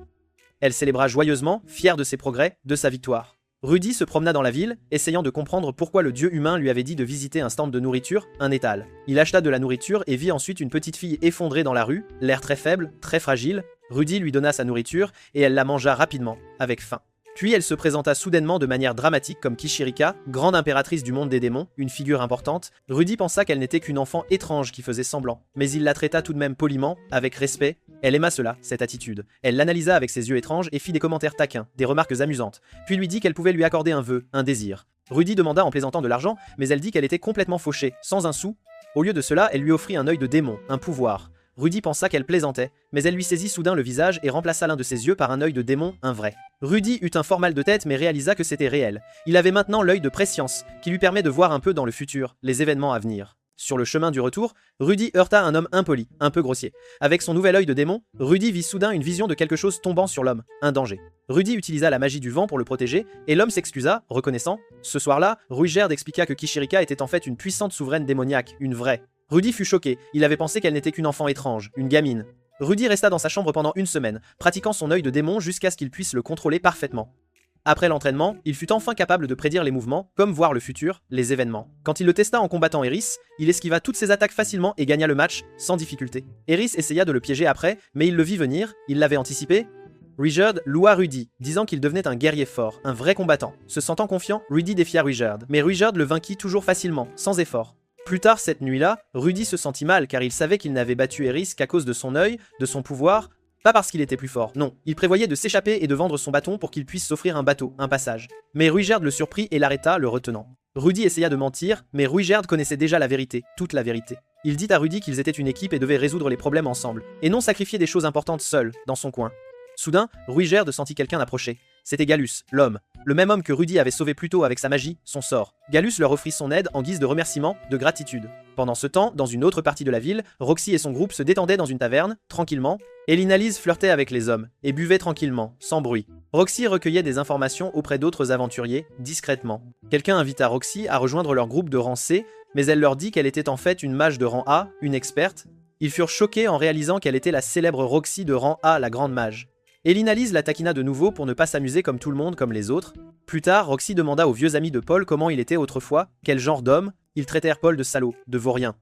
Elle célébra joyeusement, fière de ses progrès, de sa victoire. Rudy se promena dans la ville, essayant de comprendre pourquoi le dieu humain lui avait dit de visiter un stand de nourriture, un étal. Il acheta de la nourriture et vit ensuite une petite fille effondrée dans la rue, l'air très faible, très fragile. Rudy lui donna sa nourriture et elle la mangea rapidement, avec faim. Puis elle se présenta soudainement de manière dramatique comme Kishirika, grande impératrice du monde des démons, une figure importante. Rudy pensa qu'elle n'était qu'une enfant étrange qui faisait semblant, mais il la traita tout de même poliment, avec respect. Elle aima cela, cette attitude. Elle l'analysa avec ses yeux étranges et fit des commentaires taquins, des remarques amusantes, puis lui dit qu'elle pouvait lui accorder un vœu, un désir. Rudy demanda en plaisantant de l'argent, mais elle dit qu'elle était complètement fauchée, sans un sou. Au lieu de cela, elle lui offrit un œil de démon, un pouvoir. Rudy pensa qu'elle plaisantait, mais elle lui saisit soudain le visage et remplaça l'un de ses yeux par un œil de démon, un vrai. Rudy eut un fort mal de tête mais réalisa que c'était réel. Il avait maintenant l'œil de prescience, qui lui permet de voir un peu dans le futur, les événements à venir. Sur le chemin du retour, Rudy heurta un homme impoli, un peu grossier. Avec son nouvel œil de démon, Rudy vit soudain une vision de quelque chose tombant sur l'homme, un danger. Rudy utilisa la magie du vent pour le protéger, et l'homme s'excusa, reconnaissant. Ce soir-là, Ruygerd expliqua que Kishirika était en fait une puissante souveraine démoniaque, une vraie. Rudy fut choqué, il avait pensé qu'elle n'était qu'une enfant étrange, une gamine. Rudy resta dans sa chambre pendant une semaine, pratiquant son œil de démon jusqu'à ce qu'il puisse le contrôler parfaitement. Après l'entraînement, il fut enfin capable de prédire les mouvements, comme voir le futur, les événements. Quand il le testa en combattant Eris, il esquiva toutes ses attaques facilement et gagna le match, sans difficulté. Eris essaya de le piéger après, mais il le vit venir, il l'avait anticipé. Ruygerd loua Rudy, disant qu'il devenait un guerrier fort, un vrai combattant. Se sentant confiant, Rudy défia Ruygerd, mais Ruygerd le vainquit toujours facilement, sans effort. Plus tard cette nuit-là, Rudy se sentit mal car il savait qu'il n'avait battu Eris qu'à cause de son œil, de son pouvoir, pas parce qu'il était plus fort, non. Il prévoyait de s'échapper et de vendre son bâton pour qu'il puisse s'offrir un bateau, un passage. Mais Ruygerd le surprit et l'arrêta, le retenant. Rudy essaya de mentir, mais Ruygerd connaissait déjà la vérité, toute la vérité. Il dit à Rudy qu'ils étaient une équipe et devaient résoudre les problèmes ensemble, et non sacrifier des choses importantes seul, dans son coin. Soudain, Ruygerd sentit quelqu'un approcher. C'était Gallus, l'homme. Le même homme que Rudy avait sauvé plus tôt avec sa magie, son sort. Gallus leur offrit son aide en guise de remerciement, de gratitude. Pendant ce temps, dans une autre partie de la ville, Roxy et son groupe se détendaient dans une taverne, tranquillement. Elinalise flirtait avec les hommes, et buvait tranquillement, sans bruit. Roxy recueillait des informations auprès d'autres aventuriers, discrètement. Quelqu'un invita Roxy à rejoindre leur groupe de rang C, mais elle leur dit qu'elle était en fait une mage de rang A, une experte. Ils furent choqués en réalisant qu'elle était la célèbre Roxy de rang A, la grande mage. Elinalise la taquina de nouveau pour ne pas s'amuser comme tout le monde, comme les autres. Plus tard, Roxy demanda aux vieux amis de Paul comment il était autrefois, quel genre d'homme. Ils traitèrent Paul de salaud, de vaurien.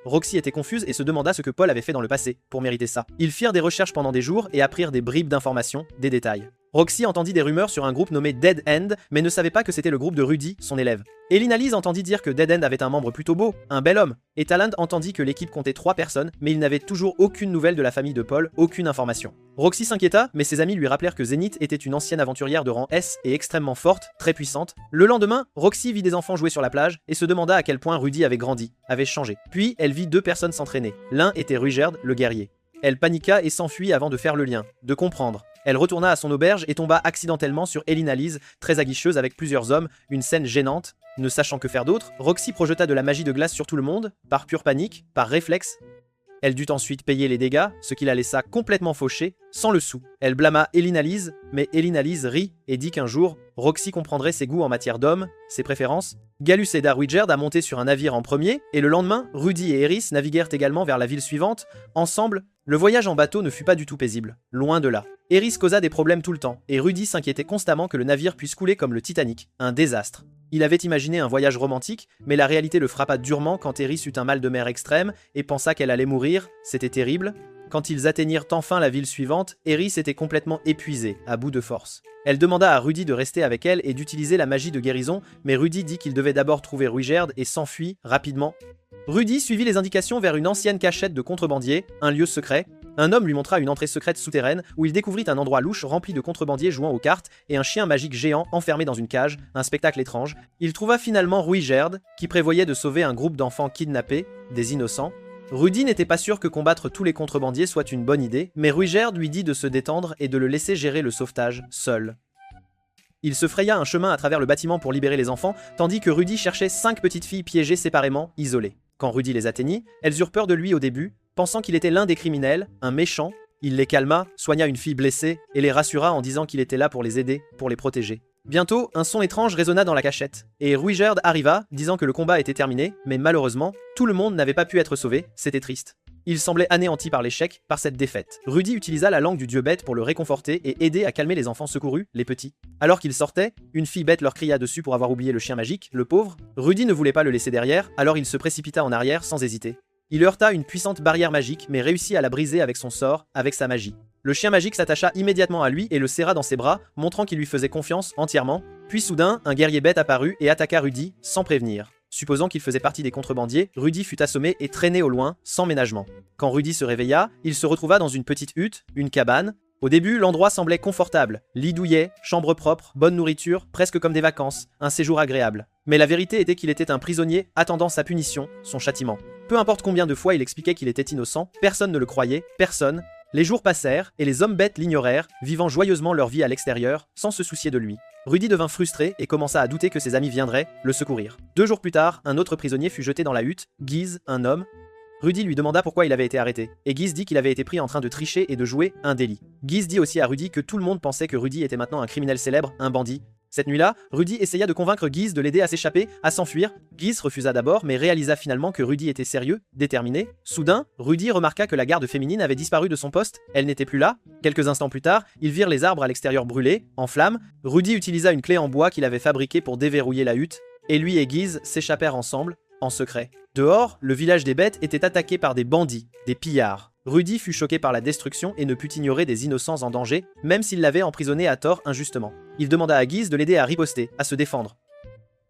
Roxy était confuse et se demanda ce que Paul avait fait dans le passé, pour mériter ça. Ils firent des recherches pendant des jours et apprirent des bribes d'informations, des détails. Roxy entendit des rumeurs sur un groupe nommé Dead End, mais ne savait pas que c'était le groupe de Rudy, son élève. Elinalise entendit dire que Dead End avait un membre plutôt beau, un bel homme, et Taland entendit que l'équipe comptait 3 personnes, mais il n'avait toujours aucune nouvelle de la famille de Paul, aucune information. Roxy s'inquiéta, mais ses amis lui rappelèrent que Zénith était une ancienne aventurière de rang S et extrêmement forte, très puissante. Le lendemain, Roxy vit des enfants jouer sur la plage et se demanda à quel point Rudy avait grandi, avait changé. Puis, elle vit 2 personnes s'entraîner. L'un était Ruygerd, le guerrier. Elle paniqua et s'enfuit avant de faire le lien, de comprendre. Elle retourna à son auberge et tomba accidentellement sur Elinalise, très aguicheuse avec plusieurs hommes, une scène gênante. Ne sachant que faire d'autre, Roxy projeta de la magie de glace sur tout le monde, par pure panique, par réflexe. Elle dut ensuite payer les dégâts, ce qui la laissa complètement fauchée, sans le sou. Elle blâma Elinalise, mais Elinalise rit et dit qu'un jour, Roxy comprendrait ses goûts en matière d'hommes, ses préférences. Gallus aida Ruygerd à monter sur un navire en premier, et le lendemain, Rudy et Eris naviguèrent également vers la ville suivante. Ensemble, le voyage en bateau ne fut pas du tout paisible, loin de là. Eris causa des problèmes tout le temps, et Rudy s'inquiétait constamment que le navire puisse couler comme le Titanic, un désastre. Il avait imaginé un voyage romantique, mais la réalité le frappa durement quand Eris eut un mal de mer extrême et pensa qu'elle allait mourir, c'était terrible. Quand ils atteignirent enfin la ville suivante, Eris était complètement épuisée, à bout de force. Elle demanda à Rudy de rester avec elle et d'utiliser la magie de guérison, mais Rudy dit qu'il devait d'abord trouver Ruygerd et s'enfuit rapidement. Rudy suivit les indications vers une ancienne cachette de contrebandier, un lieu secret. Un homme lui montra une entrée secrète souterraine où il découvrit un endroit louche rempli de contrebandiers jouant aux cartes et un chien magique géant enfermé dans une cage, un spectacle étrange. Il trouva finalement Ruygerd, qui prévoyait de sauver un groupe d'enfants kidnappés, des innocents. Rudy n'était pas sûr que combattre tous les contrebandiers soit une bonne idée, mais Ruygerd lui dit de se détendre et de le laisser gérer le sauvetage, seul. Il se fraya un chemin à travers le bâtiment pour libérer les enfants, tandis que Rudy cherchait 5 petites filles piégées séparément, isolées. Quand Rudy les atteignit, elles eurent peur de lui au début, pensant qu'il était l'un des criminels, un méchant. Il les calma, soigna une fille blessée et les rassura en disant qu'il était là pour les aider, pour les protéger. Bientôt, un son étrange résonna dans la cachette, et Ruygerd arriva, disant que le combat était terminé, mais malheureusement, tout le monde n'avait pas pu être sauvé, c'était triste. Il semblait anéanti par l'échec, par cette défaite. Rudy utilisa la langue du dieu bête pour le réconforter et aider à calmer les enfants secourus, les petits. Alors qu'ils sortaient, une fille bête leur cria dessus pour avoir oublié le chien magique, le pauvre. Rudy ne voulait pas le laisser derrière, alors il se précipita en arrière sans hésiter. Il heurta une puissante barrière magique, mais réussit à la briser avec son sort, avec sa magie. Le chien magique s'attacha immédiatement à lui et le serra dans ses bras, montrant qu'il lui faisait confiance entièrement. Puis soudain, un guerrier bête apparut et attaqua Rudy, sans prévenir. Supposant qu'il faisait partie des contrebandiers, Rudy fut assommé et traîné au loin, sans ménagement. Quand Rudy se réveilla, il se retrouva dans une petite hutte, une cabane. Au début, l'endroit semblait confortable. Lit douillet, chambre propre, bonne nourriture, presque comme des vacances, un séjour agréable. Mais la vérité était qu'il était un prisonnier attendant sa punition, son châtiment. Peu importe combien de fois il expliquait qu'il était innocent, personne ne le croyait, personne. Les jours passèrent, et les hommes bêtes l'ignorèrent, vivant joyeusement leur vie à l'extérieur, sans se soucier de lui. Rudy devint frustré et commença à douter que ses amis viendraient le secourir. 2 jours plus tard, un autre prisonnier fut jeté dans la hutte, Guise, un homme. Rudy lui demanda pourquoi il avait été arrêté, et Guise dit qu'il avait été pris en train de tricher et de jouer un délit. Guise dit aussi à Rudy que tout le monde pensait que Rudy était maintenant un criminel célèbre, un bandit. Cette nuit-là, Rudy essaya de convaincre Guise de l'aider à s'échapper, à s'enfuir. Guise refusa d'abord, mais réalisa finalement que Rudy était sérieux, déterminé. Soudain, Rudy remarqua que la garde féminine avait disparu de son poste, elle n'était plus là. Quelques instants plus tard, ils virent les arbres à l'extérieur brûler, en flammes. Rudy utilisa une clé en bois qu'il avait fabriquée pour déverrouiller la hutte, et lui et Guise s'échappèrent ensemble, en secret. Dehors, le village des bêtes était attaqué par des bandits, des pillards. Rudy fut choqué par la destruction et ne put ignorer des innocents en danger, même s'il l'avait emprisonné à tort injustement. Il demanda à Guise de l'aider à riposter, à se défendre.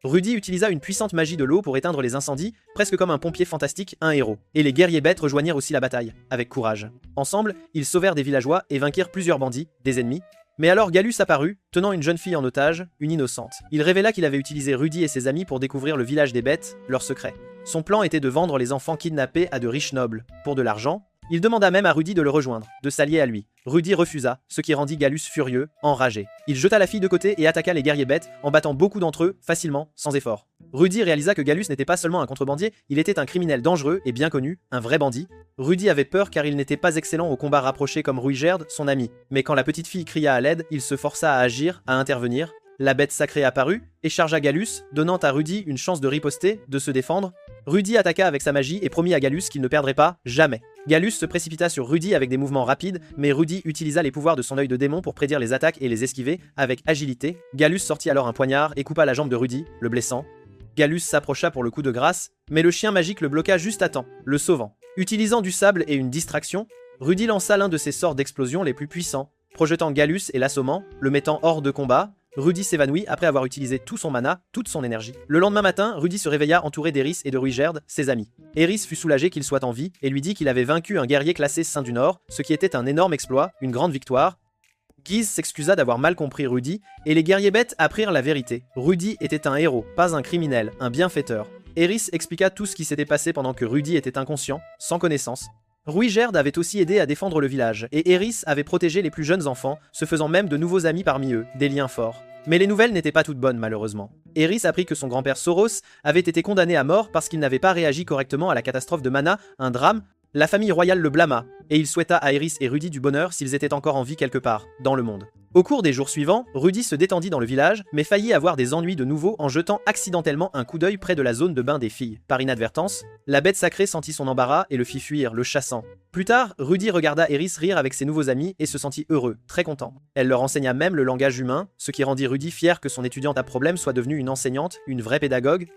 Rudy utilisa une puissante magie de l'eau pour éteindre les incendies, presque comme un pompier fantastique, un héros. Et les guerriers bêtes rejoignirent aussi la bataille, avec courage. Ensemble, ils sauvèrent des villageois et vainquirent plusieurs bandits, des ennemis. Mais alors Gallus apparut, tenant une jeune fille en otage, une innocente. Il révéla qu'il avait utilisé Rudy et ses amis pour découvrir le village des bêtes, leur secret. Son plan était de vendre les enfants kidnappés à de riches nobles, pour de l'argent. Il demanda même à Rudy de le rejoindre, de s'allier à lui. Rudy refusa, ce qui rendit Gallus furieux, enragé. Il jeta la fille de côté et attaqua les guerriers bêtes, en battant beaucoup d'entre eux, facilement, sans effort. Rudy réalisa que Gallus n'était pas seulement un contrebandier, il était un criminel dangereux et bien connu, un vrai bandit. Rudy avait peur car il n'était pas excellent au combat rapproché comme Ruygerd, son ami. Mais quand la petite fille cria à l'aide, il se força à agir, à intervenir. La bête sacrée apparut et chargea Gallus, donnant à Rudy une chance de riposter, de se défendre. Rudy attaqua avec sa magie et promit à Gallus qu'il ne perdrait pas, jamais. Gallus se précipita sur Rudy avec des mouvements rapides, mais Rudy utilisa les pouvoirs de son œil de démon pour prédire les attaques et les esquiver, avec agilité. Gallus sortit alors un poignard et coupa la jambe de Rudy, le blessant. Gallus s'approcha pour le coup de grâce, mais le chien magique le bloqua juste à temps, le sauvant. Utilisant du sable et une distraction, Rudy lança l'un de ses sorts d'explosion les plus puissants, projetant Gallus et l'assommant, le mettant hors de combat. Rudy s'évanouit après avoir utilisé tout son mana, toute son énergie. Le lendemain matin, Rudy se réveilla entouré d'Eris et de Ruygerd, ses amis. Eris fut soulagé qu'il soit en vie et lui dit qu'il avait vaincu un guerrier classé Saint du Nord, ce qui était un énorme exploit, une grande victoire. Guise s'excusa d'avoir mal compris Rudy, et les guerriers bêtes apprirent la vérité. Rudy était un héros, pas un criminel, un bienfaiteur. Eris expliqua tout ce qui s'était passé pendant que Rudy était inconscient, sans connaissance. Ruygerd avait aussi aidé à défendre le village, et Eris avait protégé les plus jeunes enfants, se faisant même de nouveaux amis parmi eux, des liens forts. Mais les nouvelles n'étaient pas toutes bonnes malheureusement. Eris apprit que son grand-père Soros avait été condamné à mort parce qu'il n'avait pas réagi correctement à la catastrophe de Mana, un drame. La famille royale le blâma, et il souhaita à Eris et Rudy du bonheur s'ils étaient encore en vie quelque part, dans le monde. Au cours des jours suivants, Rudy se détendit dans le village, mais faillit avoir des ennuis de nouveau en jetant accidentellement un coup d'œil près de la zone de bain des filles. Par inadvertance, la bête sacrée sentit son embarras et le fit fuir, le chassant. Plus tard, Rudy regarda Eris rire avec ses nouveaux amis et se sentit heureux, très content. Elle leur enseigna même le langage humain, ce qui rendit Rudy fier que son étudiante à problème soit devenue une enseignante, une vraie pédagogue.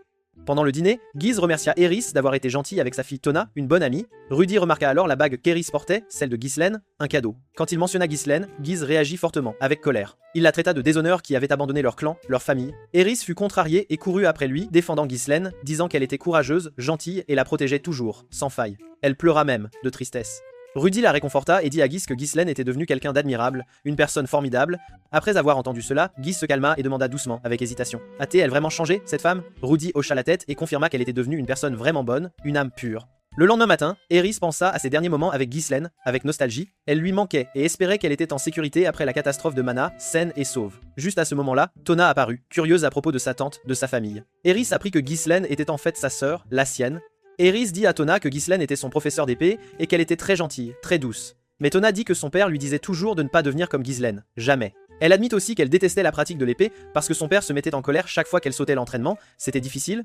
Pendant le dîner, Guise remercia Eris d'avoir été gentil avec sa fille Tona, une bonne amie. Rudy remarqua alors la bague qu'Eris portait, celle de Ghislaine, un cadeau. Quand il mentionna Ghislaine, Guise réagit fortement, avec colère. Il la traita de déshonneur qui avait abandonné leur clan, leur famille. Eris fut contrariée et courut après lui, défendant Ghislaine, disant qu'elle était courageuse, gentille et la protégeait toujours, sans faille. Elle pleura même, de tristesse. Rudy la réconforta et dit à Guise que Ghislaine était devenue quelqu'un d'admirable, une personne formidable. Après avoir entendu cela, Guise se calma et demanda doucement, avec hésitation. A-t-elle vraiment changé, cette femme? Rudy hocha la tête et confirma qu'elle était devenue une personne vraiment bonne, une âme pure. Le lendemain matin, Eris pensa à ses derniers moments avec Ghislaine, avec nostalgie. Elle lui manquait et espérait qu'elle était en sécurité après la catastrophe de Mana, saine et sauve. Juste à ce moment-là, Tona apparut, curieuse à propos de sa tante, de sa famille. Eris apprit que Ghislaine était en fait sa sœur, la sienne. Eris dit à Tona que Ghislaine était son professeur d'épée et qu'elle était très gentille, très douce. Mais Tona dit que son père lui disait toujours de ne pas devenir comme Ghislaine, jamais. Elle admit aussi qu'elle détestait la pratique de l'épée parce que son père se mettait en colère chaque fois qu'elle sautait l'entraînement, c'était difficile.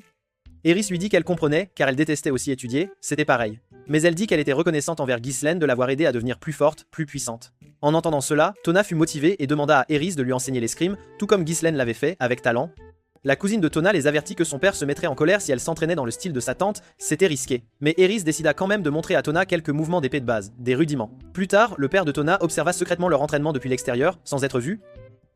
Eris lui dit qu'elle comprenait car elle détestait aussi étudier, c'était pareil. Mais elle dit qu'elle était reconnaissante envers Ghislaine de l'avoir aidée à devenir plus forte, plus puissante. En entendant cela, Tona fut motivée et demanda à Eris de lui enseigner l'escrime, tout comme Ghislaine l'avait fait, avec talent. La cousine de Tona les avertit que son père se mettrait en colère si elle s'entraînait dans le style de sa tante, c'était risqué. Mais Eris décida quand même de montrer à Tona quelques mouvements d'épée de base, des rudiments. Plus tard, le père de Tona observa secrètement leur entraînement depuis l'extérieur, sans être vu.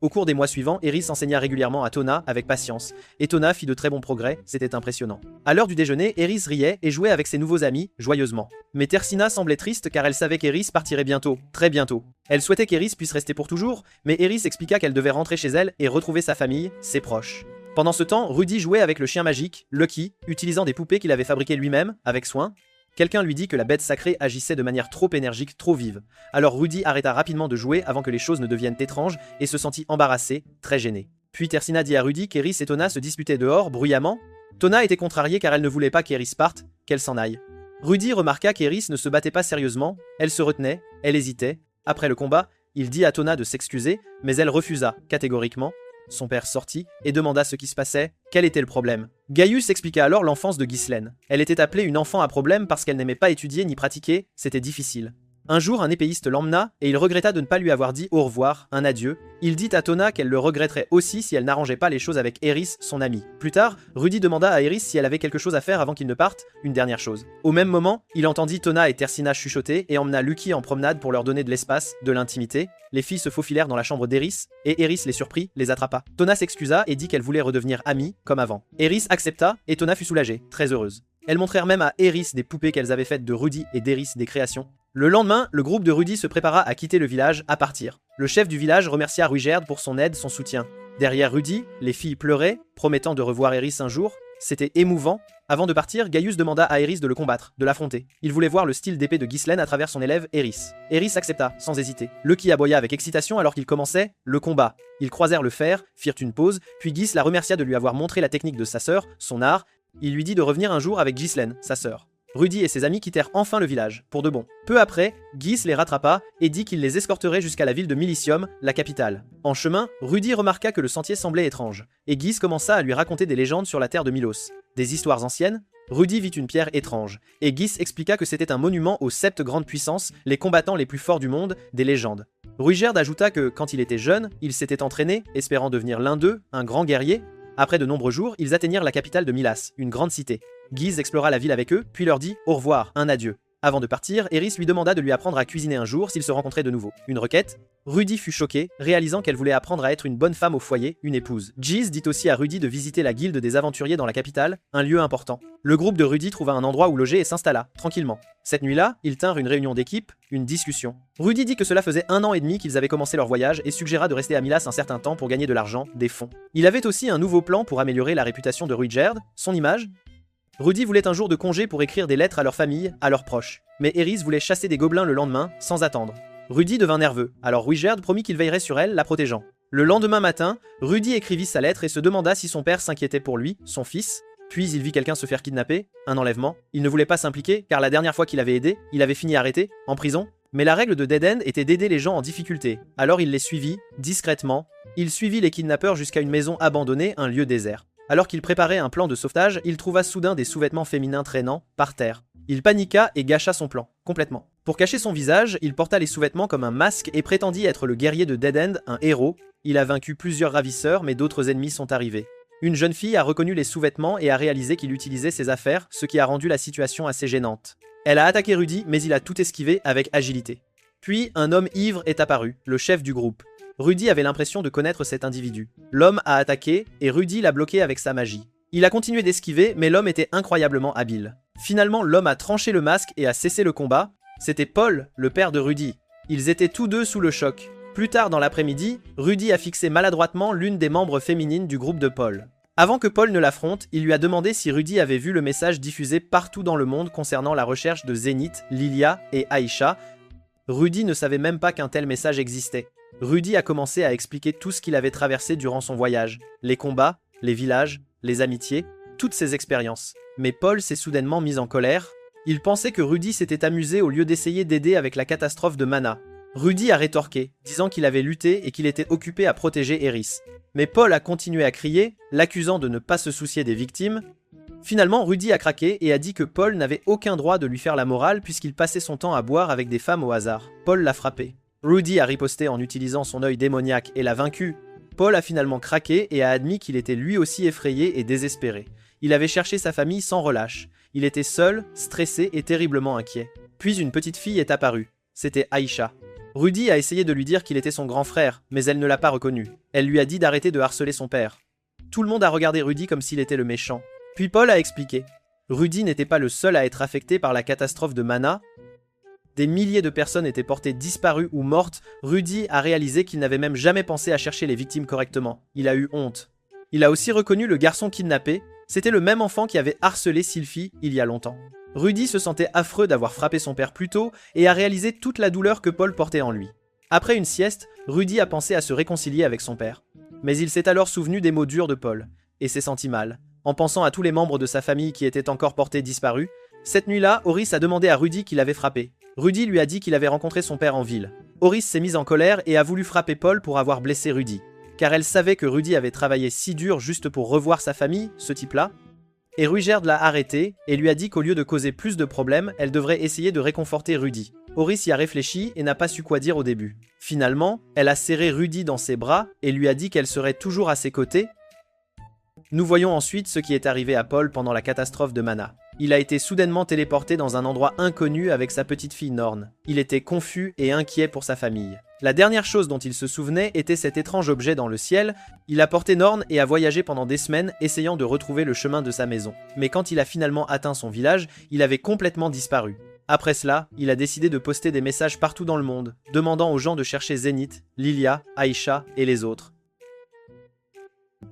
Au cours des mois suivants, Eris enseigna régulièrement à Tona avec patience, et Tona fit de très bons progrès, c'était impressionnant. À l'heure du déjeuner, Eris riait et jouait avec ses nouveaux amis, joyeusement. Mais Tersina semblait triste car elle savait qu'Eris partirait bientôt, très bientôt. Elle souhaitait qu'Eris puisse rester pour toujours, mais Eris expliqua qu'elle devait rentrer chez elle et retrouver sa famille, ses proches. Pendant ce temps, Rudy jouait avec le chien magique, Lucky, utilisant des poupées qu'il avait fabriquées lui-même, avec soin. Quelqu'un lui dit que la bête sacrée agissait de manière trop énergique, trop vive. Alors Rudy arrêta rapidement de jouer avant que les choses ne deviennent étranges et se sentit embarrassé, très gêné. Puis Tersina dit à Rudy qu'Eris et Tona se disputaient dehors, bruyamment. Tona était contrariée car elle ne voulait pas qu'Eris parte, qu'elle s'en aille. Rudy remarqua qu'Eris ne se battait pas sérieusement, elle se retenait, elle hésitait. Après le combat, il dit à Tona de s'excuser, mais elle refusa, catégoriquement. Son père sortit et demanda ce qui se passait, quel était le problème. Gaius expliqua alors l'enfance de Ghislaine. Elle était appelée une enfant à problème parce qu'elle n'aimait pas étudier ni pratiquer, c'était difficile. Un jour, un épéiste l'emmena et il regretta de ne pas lui avoir dit au revoir, un adieu. Il dit à Tona qu'elle le regretterait aussi si elle n'arrangeait pas les choses avec Eris, son amie. Plus tard, Rudy demanda à Eris si elle avait quelque chose à faire avant qu'il ne parte, une dernière chose. Au même moment, il entendit Tona et Tersina chuchoter et emmena Lucky en promenade pour leur donner de l'espace, de l'intimité. Les filles se faufilèrent dans la chambre d'Eris et Eris les surprit, les attrapa. Tona s'excusa et dit qu'elle voulait redevenir amie, comme avant. Eris accepta et Tona fut soulagée, très heureuse. Elles montrèrent même à Eris des poupées qu'elles avaient faites de Rudy et d'Eris des créations. Le lendemain, le groupe de Rudy se prépara à quitter le village, à partir. Le chef du village remercia Ruigerd pour son aide, son soutien. Derrière Rudy, les filles pleuraient, promettant de revoir Eris un jour. C'était émouvant. Avant de partir, Gaius demanda à Eris de le combattre, de l'affronter. Il voulait voir le style d'épée de Ghislaine à travers son élève Eris. Eris accepta, sans hésiter. Lucky aboya avec excitation alors qu'il commençait le combat. Ils croisèrent le fer, firent une pause, puis Gis la remercia de lui avoir montré la technique de sa sœur, son art. Il lui dit de revenir un jour avec Ghislaine, sa sœur. Rudy et ses amis quittèrent enfin le village, pour de bon. Peu après, Gis les rattrapa et dit qu'il les escorterait jusqu'à la ville de Milicium, la capitale. En chemin, Rudy remarqua que le sentier semblait étrange, et Gis commença à lui raconter des légendes sur la terre de Milos. Des histoires anciennes. Rudy vit une pierre étrange, et Gis expliqua que c'était un monument aux 7 grandes puissances, les combattants les plus forts du monde, des légendes. Ruigerd ajouta que, quand il était jeune, il s'était entraîné, espérant devenir l'un d'eux, un grand guerrier. Après de nombreux jours, ils atteignirent la capitale de Milas, une grande cité. Gis explora la ville avec eux, puis leur dit au revoir, un adieu. Avant de partir, Eris lui demanda de lui apprendre à cuisiner un jour s'ils se rencontraient de nouveau. Une requête. Rudy fut choqué, réalisant qu'elle voulait apprendre à être une bonne femme au foyer, une épouse. Gis dit aussi à Rudy de visiter la guilde des aventuriers dans la capitale, un lieu important. Le groupe de Rudy trouva un endroit où loger et s'installa, tranquillement. Cette nuit-là, ils tinrent une réunion d'équipe, une discussion. Rudy dit que cela faisait 1 an et demi qu'ils avaient commencé leur voyage et suggéra de rester à Milas un certain temps pour gagner de l'argent, des fonds. Il avait aussi un nouveau plan pour améliorer la réputation de Ruigerd, son image. Rudy voulait un jour de congé pour écrire des lettres à leur famille, à leurs proches. Mais Eris voulait chasser des gobelins le lendemain, sans attendre. Rudy devint nerveux, alors Ruigerd promit qu'il veillerait sur elle, la protégeant. Le lendemain matin, Rudy écrivit sa lettre et se demanda si son père s'inquiétait pour lui, son fils. Puis il vit quelqu'un se faire kidnapper, un enlèvement. Il ne voulait pas s'impliquer, car la dernière fois qu'il avait aidé, il avait fini arrêté, en prison. Mais la règle de Dead End était d'aider les gens en difficulté. Alors il les suivit, discrètement. Il suivit les kidnappeurs jusqu'à une maison abandonnée, un lieu désert. Alors qu'il préparait un plan de sauvetage, il trouva soudain des sous-vêtements féminins traînant, par terre. Il paniqua et gâcha son plan, complètement. Pour cacher son visage, il porta les sous-vêtements comme un masque et prétendit être le guerrier de Dead End, un héros. Il a vaincu plusieurs ravisseurs, mais d'autres ennemis sont arrivés. Une jeune fille a reconnu les sous-vêtements et a réalisé qu'il utilisait ses affaires, ce qui a rendu la situation assez gênante. Elle a attaqué Rudy, mais il a tout esquivé avec agilité. Puis, un homme ivre est apparu, le chef du groupe. Rudy avait l'impression de connaître cet individu. L'homme a attaqué, et Rudy l'a bloqué avec sa magie. Il a continué d'esquiver, mais l'homme était incroyablement habile. Finalement, l'homme a tranché le masque et a cessé le combat. C'était Paul, le père de Rudy. Ils étaient tous deux sous le choc. Plus tard dans l'après-midi, Rudy a fixé maladroitement l'une des membres féminines du groupe de Paul. Avant que Paul ne l'affronte, il lui a demandé si Rudy avait vu le message diffusé partout dans le monde concernant la recherche de Zénith, Lilia et Aïcha. Rudy ne savait même pas qu'un tel message existait. Rudy a commencé à expliquer tout ce qu'il avait traversé durant son voyage. Les combats, les villages, les amitiés, toutes ses expériences. Mais Paul s'est soudainement mis en colère. Il pensait que Rudy s'était amusé au lieu d'essayer d'aider avec la catastrophe de Mana. Rudy a rétorqué, disant qu'il avait lutté et qu'il était occupé à protéger Eris. Mais Paul a continué à crier, l'accusant de ne pas se soucier des victimes. Finalement, Rudy a craqué et a dit que Paul n'avait aucun droit de lui faire la morale puisqu'il passait son temps à boire avec des femmes au hasard. Paul l'a frappé. Rudy a riposté en utilisant son œil démoniaque et l'a vaincu. Paul a finalement craqué et a admis qu'il était lui aussi effrayé et désespéré. Il avait cherché sa famille sans relâche. Il était seul, stressé et terriblement inquiet. Puis une petite fille est apparue. C'était Aïcha. Rudy a essayé de lui dire qu'il était son grand frère, mais elle ne l'a pas reconnu. Elle lui a dit d'arrêter de harceler son père. Tout le monde a regardé Rudy comme s'il était le méchant. Puis Paul a expliqué. Rudy n'était pas le seul à être affecté par la catastrophe de Mana. Des milliers de personnes étaient portées disparues ou mortes. Rudy a réalisé qu'il n'avait même jamais pensé à chercher les victimes correctement. Il a eu honte. Il a aussi reconnu le garçon kidnappé. C'était le même enfant qui avait harcelé Sylphie il y a longtemps. Rudy se sentait affreux d'avoir frappé son père plus tôt et a réalisé toute la douleur que Paul portait en lui. Après une sieste, Rudy a pensé à se réconcilier avec son père. Mais il s'est alors souvenu des mots durs de Paul, et s'est senti mal. En pensant à tous les membres de sa famille qui étaient encore portés disparus, cette nuit-là, Horace a demandé à Rudy qui l'avait frappé. Rudy lui a dit qu'il avait rencontré son père en ville. Horace s'est mise en colère et a voulu frapper Paul pour avoir blessé Rudy. Car elle savait que Rudy avait travaillé si dur juste pour revoir sa famille, ce type-là. Et Ruigerd l'a arrêté et lui a dit qu'au lieu de causer plus de problèmes, elle devrait essayer de réconforter Rudy. Horace y a réfléchi et n'a pas su quoi dire au début. Finalement, elle a serré Rudy dans ses bras et lui a dit qu'elle serait toujours à ses côtés. Nous voyons ensuite ce qui est arrivé à Paul pendant la catastrophe de Mana. Il a été soudainement téléporté dans un endroit inconnu avec sa petite fille Norn. Il était confus et inquiet pour sa famille. La dernière chose dont il se souvenait était cet étrange objet dans le ciel. Il a porté Norn et a voyagé pendant des semaines essayant de retrouver le chemin de sa maison. Mais quand il a finalement atteint son village, il avait complètement disparu. Après cela, il a décidé de poster des messages partout dans le monde, demandant aux gens de chercher Zenith, Lilia, Aisha et les autres.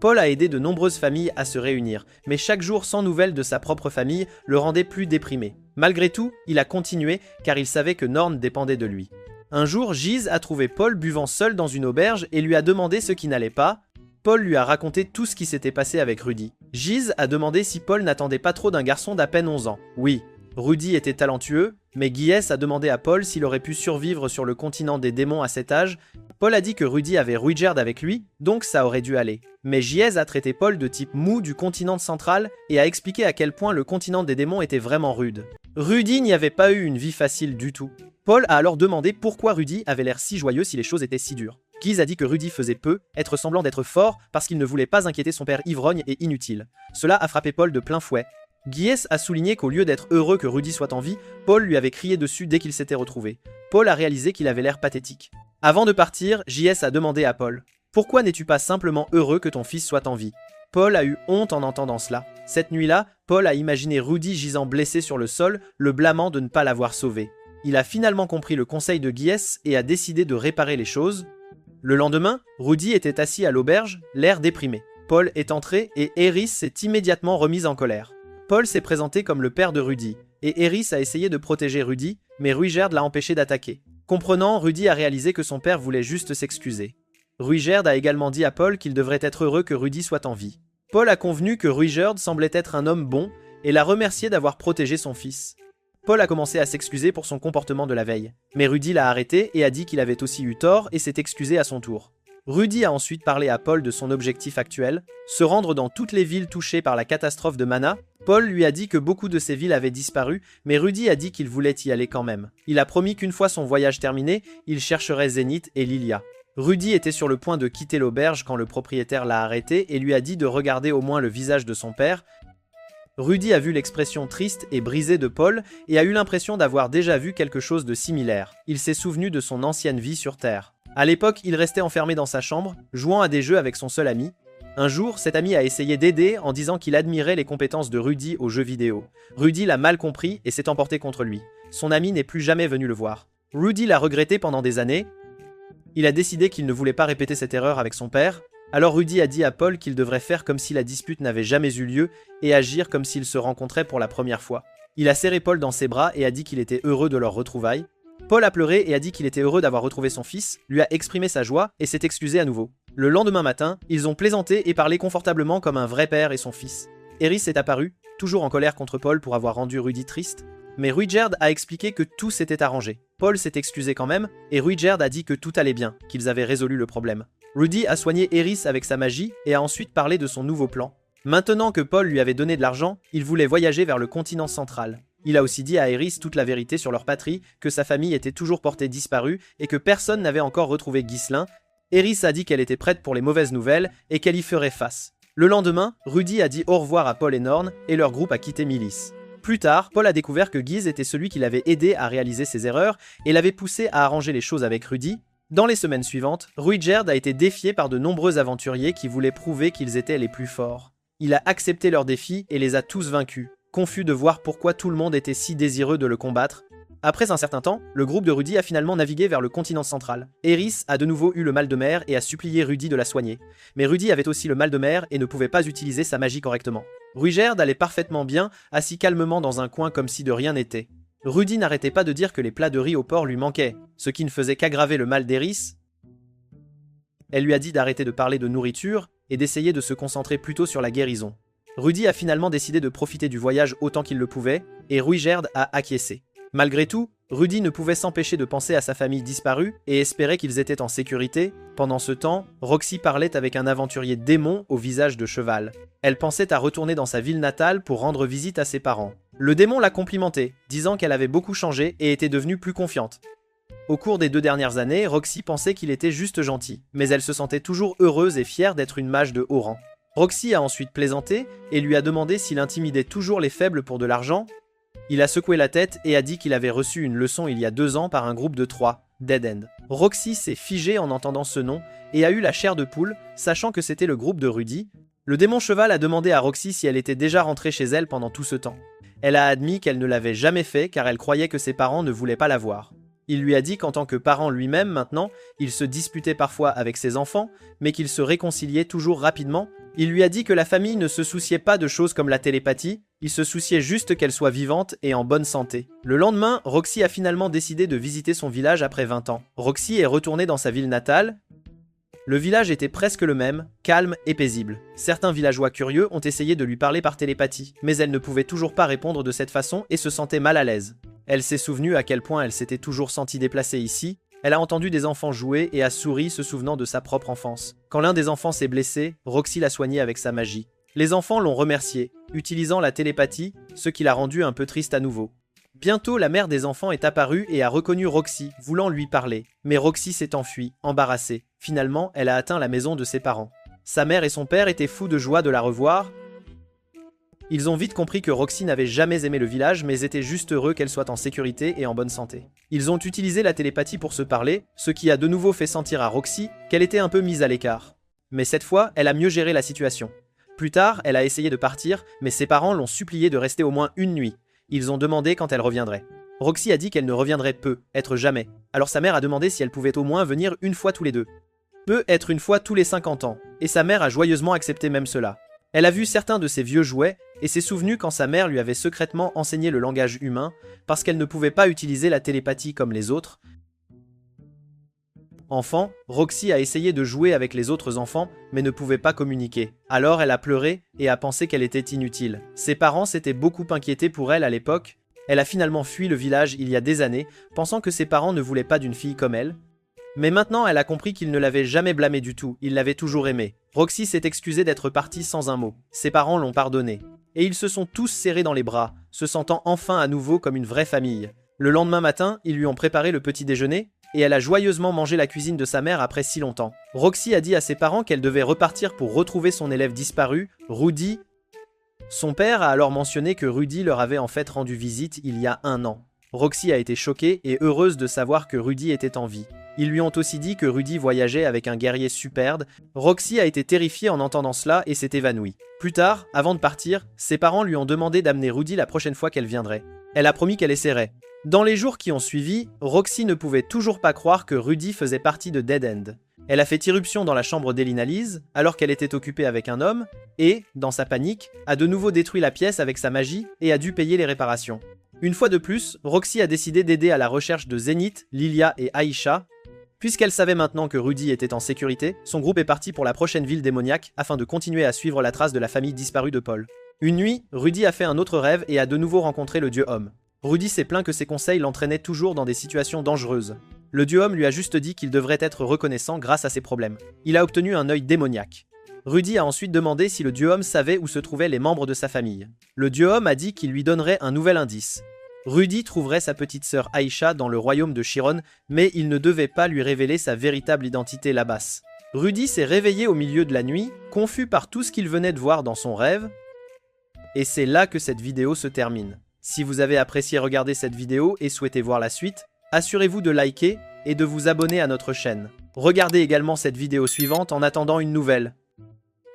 Paul a aidé de nombreuses familles à se réunir, mais chaque jour sans nouvelles de sa propre famille le rendait plus déprimé. Malgré tout, il a continué car il savait que Norn dépendait de lui. Un jour, Giz a trouvé Paul buvant seul dans une auberge et lui a demandé ce qui n'allait pas. Paul lui a raconté tout ce qui s'était passé avec Rudy. Giz a demandé si Paul n'attendait pas trop d'un garçon d'à peine 11 ans. Oui, Rudy était talentueux, mais Gies a demandé à Paul s'il aurait pu survivre sur le continent des démons à cet âge. Paul a dit que Rudy avait Ruigerd avec lui, donc ça aurait dû aller. Mais Gies a traité Paul de type mou du continent central et a expliqué à quel point le continent des démons était vraiment rude. Rudy n'y avait pas eu une vie facile du tout. Paul a alors demandé pourquoi Rudy avait l'air si joyeux si les choses étaient si dures. Gies a dit que Rudy faisait peu, être semblant d'être fort parce qu'il ne voulait pas inquiéter son père ivrogne et inutile. Cela a frappé Paul de plein fouet. Gies a souligné qu'au lieu d'être heureux que Rudy soit en vie, Paul lui avait crié dessus dès qu'il s'était retrouvé. Paul a réalisé qu'il avait l'air pathétique. Avant de partir, Gies a demandé à Paul « Pourquoi n'es-tu pas simplement heureux que ton fils soit en vie ?» Paul a eu honte en entendant cela. Cette nuit-là, Paul a imaginé Rudy gisant blessé sur le sol, le blâmant de ne pas l'avoir sauvé. Il a finalement compris le conseil de Gies et a décidé de réparer les choses. Le lendemain, Rudy était assis à l'auberge, l'air déprimé. Paul est entré et Eris s'est immédiatement remise en colère. Paul s'est présenté comme le père de Rudy, et Eris a essayé de protéger Rudy, mais Ruigerd l'a empêché d'attaquer. Comprenant, Rudy a réalisé que son père voulait juste s'excuser. Ruigerd a également dit à Paul qu'il devrait être heureux que Rudy soit en vie. Paul a convenu que Ruigerd semblait être un homme bon, et l'a remercié d'avoir protégé son fils. Paul a commencé à s'excuser pour son comportement de la veille, mais Rudy l'a arrêté et a dit qu'il avait aussi eu tort et s'est excusé à son tour. Rudy a ensuite parlé à Paul de son objectif actuel, se rendre dans toutes les villes touchées par la catastrophe de Mana. Paul lui a dit que beaucoup de ces villes avaient disparu, mais Rudy a dit qu'il voulait y aller quand même. Il a promis qu'une fois son voyage terminé, il chercherait Zenith et Lilia. Rudy était sur le point de quitter l'auberge quand le propriétaire l'a arrêté et lui a dit de regarder au moins le visage de son père. Rudy a vu l'expression triste et brisée de Paul et a eu l'impression d'avoir déjà vu quelque chose de similaire. Il s'est souvenu de son ancienne vie sur Terre. À l'époque, il restait enfermé dans sa chambre, jouant à des jeux avec son seul ami. Un jour, cet ami a essayé d'aider en disant qu'il admirait les compétences de Rudy aux jeux vidéo. Rudy l'a mal compris et s'est emporté contre lui. Son ami n'est plus jamais venu le voir. Rudy l'a regretté pendant des années. Il a décidé qu'il ne voulait pas répéter cette erreur avec son père. Alors Rudy a dit à Paul qu'il devrait faire comme si la dispute n'avait jamais eu lieu et agir comme s'ils se rencontraient pour la première fois. Il a serré Paul dans ses bras et a dit qu'il était heureux de leur retrouvaille. Paul a pleuré et a dit qu'il était heureux d'avoir retrouvé son fils, lui a exprimé sa joie et s'est excusé à nouveau. Le lendemain matin, ils ont plaisanté et parlé confortablement comme un vrai père et son fils. Eris est apparu, toujours en colère contre Paul pour avoir rendu Rudy triste, mais Ruigerd a expliqué que tout s'était arrangé. Paul s'est excusé quand même, et Ruigerd a dit que tout allait bien, qu'ils avaient résolu le problème. Rudy a soigné Eris avec sa magie et a ensuite parlé de son nouveau plan. Maintenant que Paul lui avait donné de l'argent, il voulait voyager vers le continent central. Il a aussi dit à Eris toute la vérité sur leur patrie, que sa famille était toujours portée disparue et que personne n'avait encore retrouvé Ghislain. Eris a dit qu'elle était prête pour les mauvaises nouvelles et qu'elle y ferait face. Le lendemain, Rudy a dit au revoir à Paul et Norn et leur groupe a quitté Milice. Plus tard, Paul a découvert que Giz était celui qui l'avait aidé à réaliser ses erreurs et l'avait poussé à arranger les choses avec Rudy. Dans les semaines suivantes, Ruigerd a été défié par de nombreux aventuriers qui voulaient prouver qu'ils étaient les plus forts. Il a accepté leurs défis et les a tous vaincus, confus de voir pourquoi tout le monde était si désireux de le combattre. Après un certain temps, le groupe de Rudy a finalement navigué vers le continent central. Eris a de nouveau eu le mal de mer et a supplié Rudy de la soigner. Mais Rudy avait aussi le mal de mer et ne pouvait pas utiliser sa magie correctement. Ruygerd allait parfaitement bien, assis calmement dans un coin comme si de rien n'était. Rudy n'arrêtait pas de dire que les plats de riz au porc lui manquaient, ce qui ne faisait qu'aggraver le mal d'Eris. Elle lui a dit d'arrêter de parler de nourriture et d'essayer de se concentrer plutôt sur la guérison. Rudy a finalement décidé de profiter du voyage autant qu'il le pouvait, et Ruygerd a acquiescé. Malgré tout, Rudy ne pouvait s'empêcher de penser à sa famille disparue et espérait qu'ils étaient en sécurité. Pendant ce temps, Roxy parlait avec un aventurier démon au visage de cheval. Elle pensait à retourner dans sa ville natale pour rendre visite à ses parents. Le démon l'a complimentée, disant qu'elle avait beaucoup changé et était devenue plus confiante. Au cours des 2 dernières années, Roxy pensait qu'il était juste gentil, mais elle se sentait toujours heureuse et fière d'être une mage de haut rang. Roxy a ensuite plaisanté et lui a demandé s'il intimidait toujours les faibles pour de l'argent. Il a secoué la tête et a dit qu'il avait reçu une leçon il y a 2 ans par un groupe de 3, Dead End. Roxy s'est figée en entendant ce nom et a eu la chair de poule, sachant que c'était le groupe de Rudy. Le démon cheval a demandé à Roxy si elle était déjà rentrée chez elle pendant tout ce temps. Elle a admis qu'elle ne l'avait jamais fait car elle croyait que ses parents ne voulaient pas la voir. Il lui a dit qu'en tant que parent lui-même maintenant, il se disputait parfois avec ses enfants, mais qu'il se réconciliait toujours rapidement. Il lui a dit que la famille ne se souciait pas de choses comme la télépathie, il se souciait juste qu'elle soit vivante et en bonne santé. Le lendemain, Roxy a finalement décidé de visiter son village après 20 ans. Roxy est retournée dans sa ville natale. Le village était presque le même, calme et paisible. Certains villageois curieux ont essayé de lui parler par télépathie, mais elle ne pouvait toujours pas répondre de cette façon et se sentait mal à l'aise. Elle s'est souvenue à quel point elle s'était toujours sentie déplacée ici. Elle a entendu des enfants jouer et a souri se souvenant de sa propre enfance. Quand l'un des enfants s'est blessé, Roxy l'a soigné avec sa magie. Les enfants l'ont remercié, utilisant la télépathie, ce qui l'a rendu un peu triste à nouveau. Bientôt, la mère des enfants est apparue et a reconnu Roxy, voulant lui parler. Mais Roxy s'est enfuie, embarrassée. Finalement, elle a atteint la maison de ses parents. Sa mère et son père étaient fous de joie de la revoir. Ils ont vite compris que Roxy n'avait jamais aimé le village, mais était juste heureux qu'elle soit en sécurité et en bonne santé. Ils ont utilisé la télépathie pour se parler, ce qui a de nouveau fait sentir à Roxy qu'elle était un peu mise à l'écart. Mais cette fois, elle a mieux géré la situation. Plus tard, elle a essayé de partir, mais ses parents l'ont suppliée de rester au moins une nuit. Ils ont demandé quand elle reviendrait. Roxy a dit qu'elle ne reviendrait peu, être jamais. Alors sa mère a demandé si elle pouvait au moins venir une fois tous les 2. Peut être une fois tous les 50 ans, et sa mère a joyeusement accepté même cela. Elle a vu certains de ses vieux jouets et s'est souvenue quand sa mère lui avait secrètement enseigné le langage humain parce qu'elle ne pouvait pas utiliser la télépathie comme les autres. Enfant, Roxy a essayé de jouer avec les autres enfants mais ne pouvait pas communiquer. Alors elle a pleuré et a pensé qu'elle était inutile. Ses parents s'étaient beaucoup inquiétés pour elle à l'époque. Elle a finalement fui le village il y a des années, pensant que ses parents ne voulaient pas d'une fille comme elle. Mais maintenant, elle a compris qu'il ne l'avait jamais blâmée du tout, il l'avait toujours aimée. Roxy s'est excusée d'être partie sans un mot. Ses parents l'ont pardonnée. Et ils se sont tous serrés dans les bras, se sentant enfin à nouveau comme une vraie famille. Le lendemain matin, ils lui ont préparé le petit déjeuner, et elle a joyeusement mangé la cuisine de sa mère après si longtemps. Roxy a dit à ses parents qu'elle devait repartir pour retrouver son élève disparu, Rudy. Son père a alors mentionné que Rudy leur avait en fait rendu visite il y a 1 an. Roxy a été choquée et heureuse de savoir que Rudy était en vie. Ils lui ont aussi dit que Rudy voyageait avec un guerrier superbe. Roxy a été terrifiée en entendant cela et s'est évanouie. Plus tard, avant de partir, ses parents lui ont demandé d'amener Rudy la prochaine fois qu'elle viendrait. Elle a promis qu'elle essaierait. Dans les jours qui ont suivi, Roxy ne pouvait toujours pas croire que Rudy faisait partie de Dead End. Elle a fait irruption dans la chambre d'Elinalise, alors qu'elle était occupée avec un homme, et, dans sa panique, a de nouveau détruit la pièce avec sa magie et a dû payer les réparations. Une fois de plus, Roxy a décidé d'aider à la recherche de Zénith, Lilia et Aïcha. Puisqu'elle savait maintenant que Rudy était en sécurité, son groupe est parti pour la prochaine ville démoniaque afin de continuer à suivre la trace de la famille disparue de Paul. Une nuit, Rudy a fait un autre rêve et a de nouveau rencontré le dieu homme. Rudy s'est plaint que ses conseils l'entraînaient toujours dans des situations dangereuses. Le dieu homme lui a juste dit qu'il devrait être reconnaissant grâce à ses problèmes. Il a obtenu un œil démoniaque. Rudy a ensuite demandé si le dieu homme savait où se trouvaient les membres de sa famille. Le dieu homme a dit qu'il lui donnerait un nouvel indice. Rudy trouverait sa petite sœur Aïcha dans le royaume de Chiron, mais il ne devait pas lui révéler sa véritable identité là-bas. Rudy s'est réveillé au milieu de la nuit, confus par tout ce qu'il venait de voir dans son rêve. Et c'est là que cette vidéo se termine. Si vous avez apprécié regarder cette vidéo et souhaitez voir la suite, assurez-vous de liker et de vous abonner à notre chaîne. Regardez également cette vidéo suivante en attendant une nouvelle.